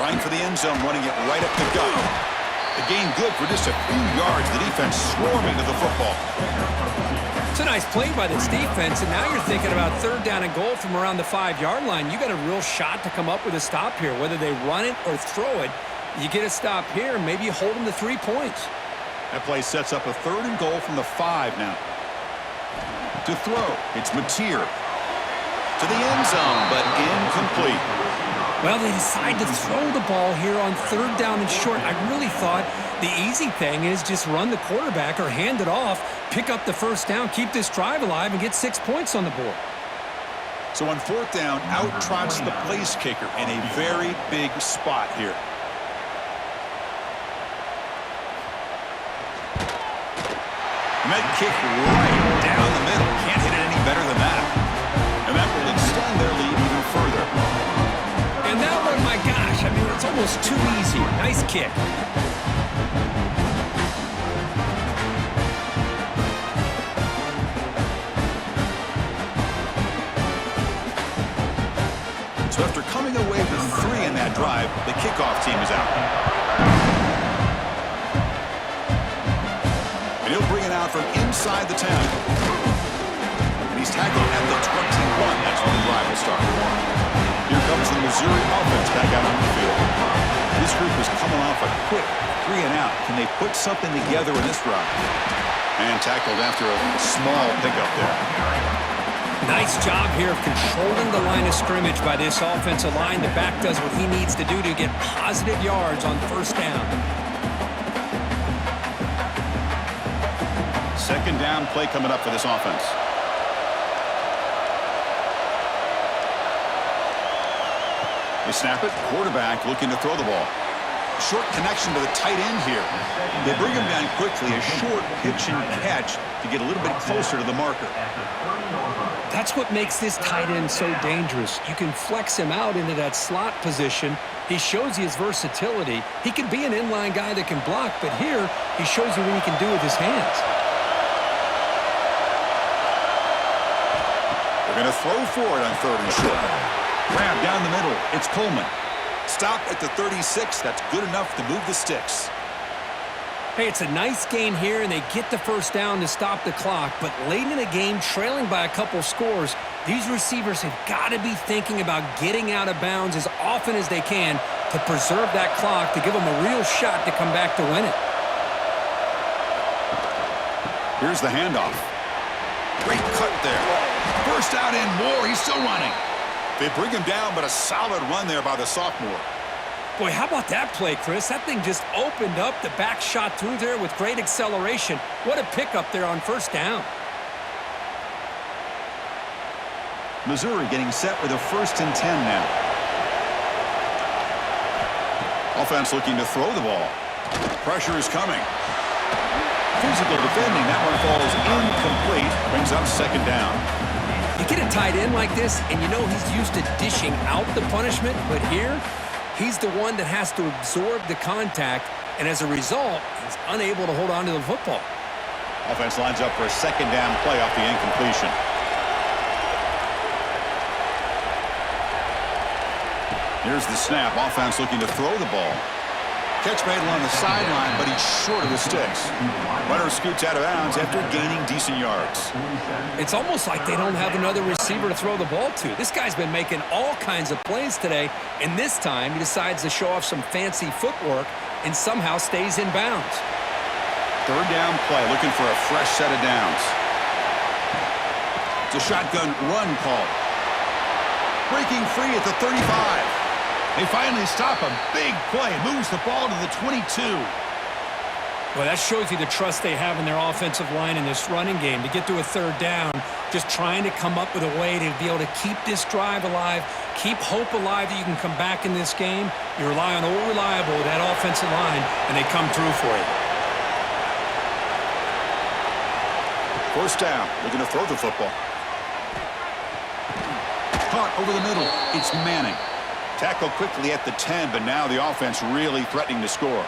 trying for the end zone, running it right up the gut. The gain good for just a few yards. The defense swarming to the football. It's a nice play by this defense, and now you're thinking about third down and goal from around the 5-yard line. You got a real shot to come up with a stop here. Whether they run it or throw it, you get a stop here, maybe you hold them to 3 points. That play sets up a 3rd and goal from the 5 now. To throw, it's Mateer. To the end zone, but incomplete. Well, they decide to throw the ball here on 3rd down and short. I really thought the easy thing is just run the quarterback or hand it off, pick up the 1st down, keep this drive alive, and get 6 points on the board. So on 4th down, out trots the place kicker in a very big spot here. And that kick right down the middle. Can't hit it any better than that. And that will extend their lead even further. And that one, my gosh, I mean, it's almost too easy. Nice kick. So after coming away with 3 in that drive, the kickoff team is out. And he'll bring it out from inside the 10. And he's tackled at the 21. That's when the drive will start. Here comes the Missouri offense back out on the field. This group is coming off a quick 3 and out. Can they put something together in this drive? And tackled after a small pickup there. Nice job here of controlling the line of scrimmage by this offensive line. The back does what he needs to do to get positive yards on 1st down. 2nd down play coming up for this offense. They snap it. Quarterback looking to throw the ball. Short connection to the tight end here. They bring him down quickly. A short pitch and catch to get a little bit closer to the marker. That's what makes this tight end so dangerous. You can flex him out into that slot position. He shows you his versatility. He can be an inline guy that can block, but here he shows you what he can do with his hands. They're going to throw for it on 3rd and short. Grab down the middle. It's Coleman. Stop at the 36. That's good enough to move the sticks. Hey, it's a nice gain here, and they get the 1st down to stop the clock. But late in the game, trailing by a couple scores, these receivers have got to be thinking about getting out of bounds as often as they can to preserve that clock, to give them a real shot to come back to win it. Here's the handoff. Great cut there. 1st out and more. He's still running. They bring him down, but a solid run there by the sophomore. Boy, how about that play, Chris? That thing just opened up. The back shot through there with great acceleration. What a pickup there on 1st down. Missouri getting set with a 1st and 10 now. Offense looking to throw the ball. Pressure is coming. Physical defending. That one falls incomplete. Brings up 2nd down. You get a tight end like this, and you know he's used to dishing out the punishment, but here, he's the one that has to absorb the contact, and as a result, he's unable to hold on to the football. Offense lines up for a 2nd down play off the incompletion. Here's the snap. Offense looking to throw the ball. Catch made along the sideline, but he's short of the sticks. Runner scoots out of bounds after gaining decent yards. It's almost like they don't have another receiver to throw the ball to. This guy's been making all kinds of plays today, and this time he decides to show off some fancy footwork and somehow stays in bounds. 3rd down play, looking for a fresh set of downs. It's a shotgun run call. Breaking free at the 35. They finally stop a big play. Moves the ball to the 22. Well, that shows you the trust they have in their offensive line in this running game. To get to a 3rd down, just trying to come up with a way to be able to keep this drive alive, keep hope alive that you can come back in this game. You rely on old reliable, that offensive line, and they come through for you. 1st down. Looking to throw the football. Caught over the middle. It's Manning. Tackled quickly at the 10, but now the offense really threatening to score.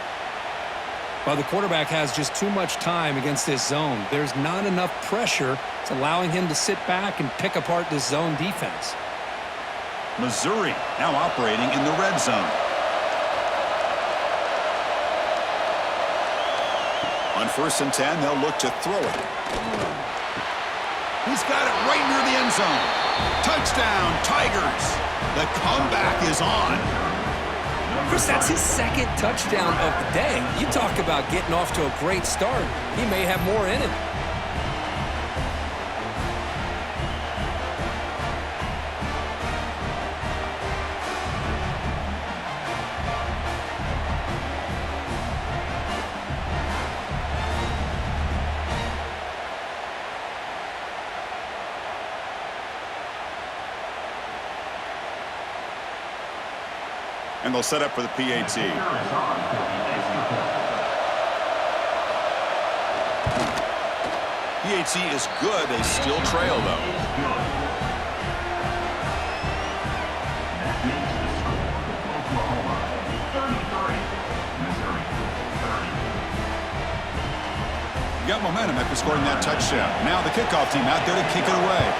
Well, the quarterback has just too much time against this zone. There's not enough pressure. It's allowing him to sit back and pick apart this zone defense. Missouri now operating in the red zone. On 1st and 10, they'll look to throw it. He's got it right near the end zone. Touchdown, Tigers. The comeback is on. Chris, that's his second touchdown of the day. You talk about getting off to a great start. He may have more in him. And they'll set up for the PAT. PAT is good. They still trail, though. You got momentum after scoring that touchdown. Now the kickoff team out there to kick it away.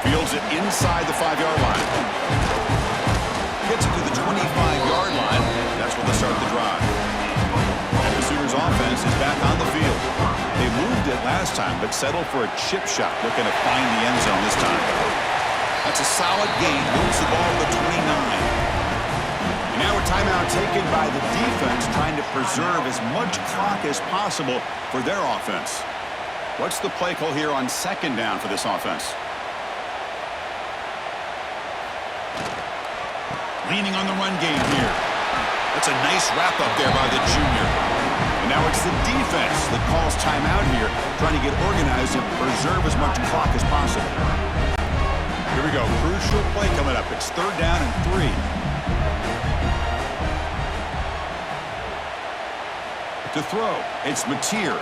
Fields it inside the 5-yard line. Gets it to the 25-yard line. That's where they start the drive. And the Sooners offense is back on the field. They moved it last time, but settled for a chip shot, looking to find the end zone this time. That's a solid gain. Moves the ball to the 29. And now a timeout taken by the defense, trying to preserve as much clock as possible for their offense. What's the play call here on 2nd down for this offense? Leaning on the run game here. That's a nice wrap-up there by the junior. And now it's the defense that calls timeout here, trying to get organized and preserve as much clock as possible. Here we go. Crucial play coming up. It's 3rd down and 3. To throw, it's Mateer.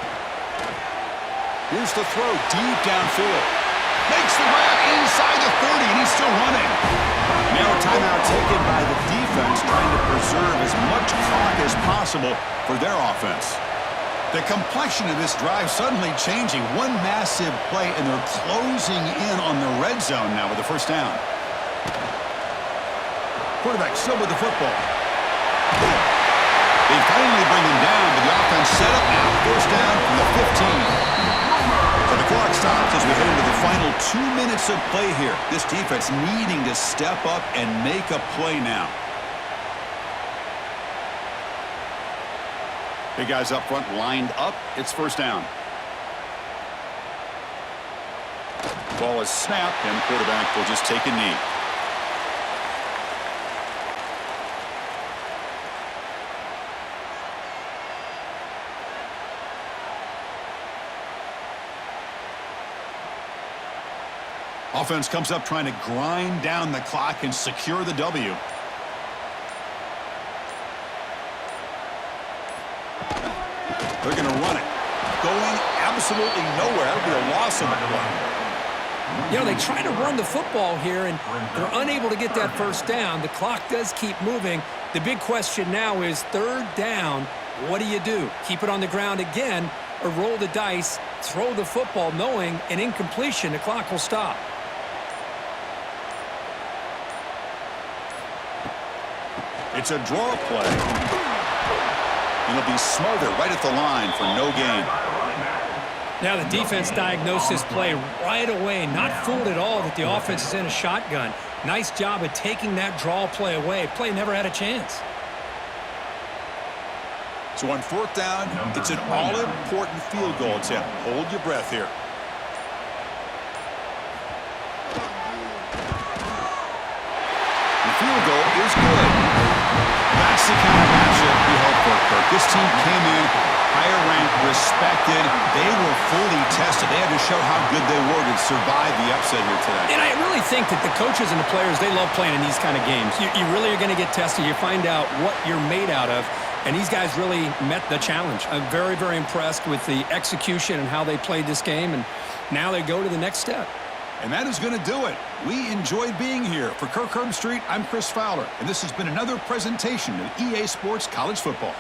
Here's the throw deep downfield. Makes the grab inside the 30, and he's still running. Now a timeout taken by the defense, trying to preserve as much clock as possible for their offense. The complexion of this drive suddenly changing. One massive play, and they're closing in on the red zone now with the 1st down. Quarterback still with the football. They finally bring him down, but the offense set up now. 1st down from the 15. So the clock stops as we head into the final 2 minutes of play here. This defense needing to step up and make a play now. Big guys up front lined up. It's 1st down. Ball is snapped, and the quarterback will just take a knee. Offense comes up trying to grind down the clock and secure the W. They're going to run it. Going absolutely nowhere. It'll be a loss of the play. You know, they try to run the football here, and they're unable to get that 1st down. The clock does keep moving. The big question now is 3rd down. What do you do? Keep it on the ground again, or roll the dice, throw the football, knowing an incompletion, the clock will stop. It's a draw play. And it'll be smothered right at the line for no gain. Now the defense diagnosed this play right away. Not fooled at all that the offense is in a shotgun. Nice job of taking that draw play away. Play never had a chance. So on 4th down, it's an all-important field goal attempt. Hold your breath here. The field goal is good. That's the kind of matchup we hope for, Kirk. This team came in higher ranked, respected. They were fully tested. They had to show how good they were to survive the upset here today. And I really think that the coaches and the players, they love playing in these kind of games. You really are going to get tested. You find out what you're made out of. And these guys really met the challenge. I'm very, very impressed with the execution and how they played this game. And now they go to the next step. And that is going to do it. We enjoyed being here. For Kirk Herbstreit, I'm Chris Fowler. And this has been another presentation of EA Sports College Football.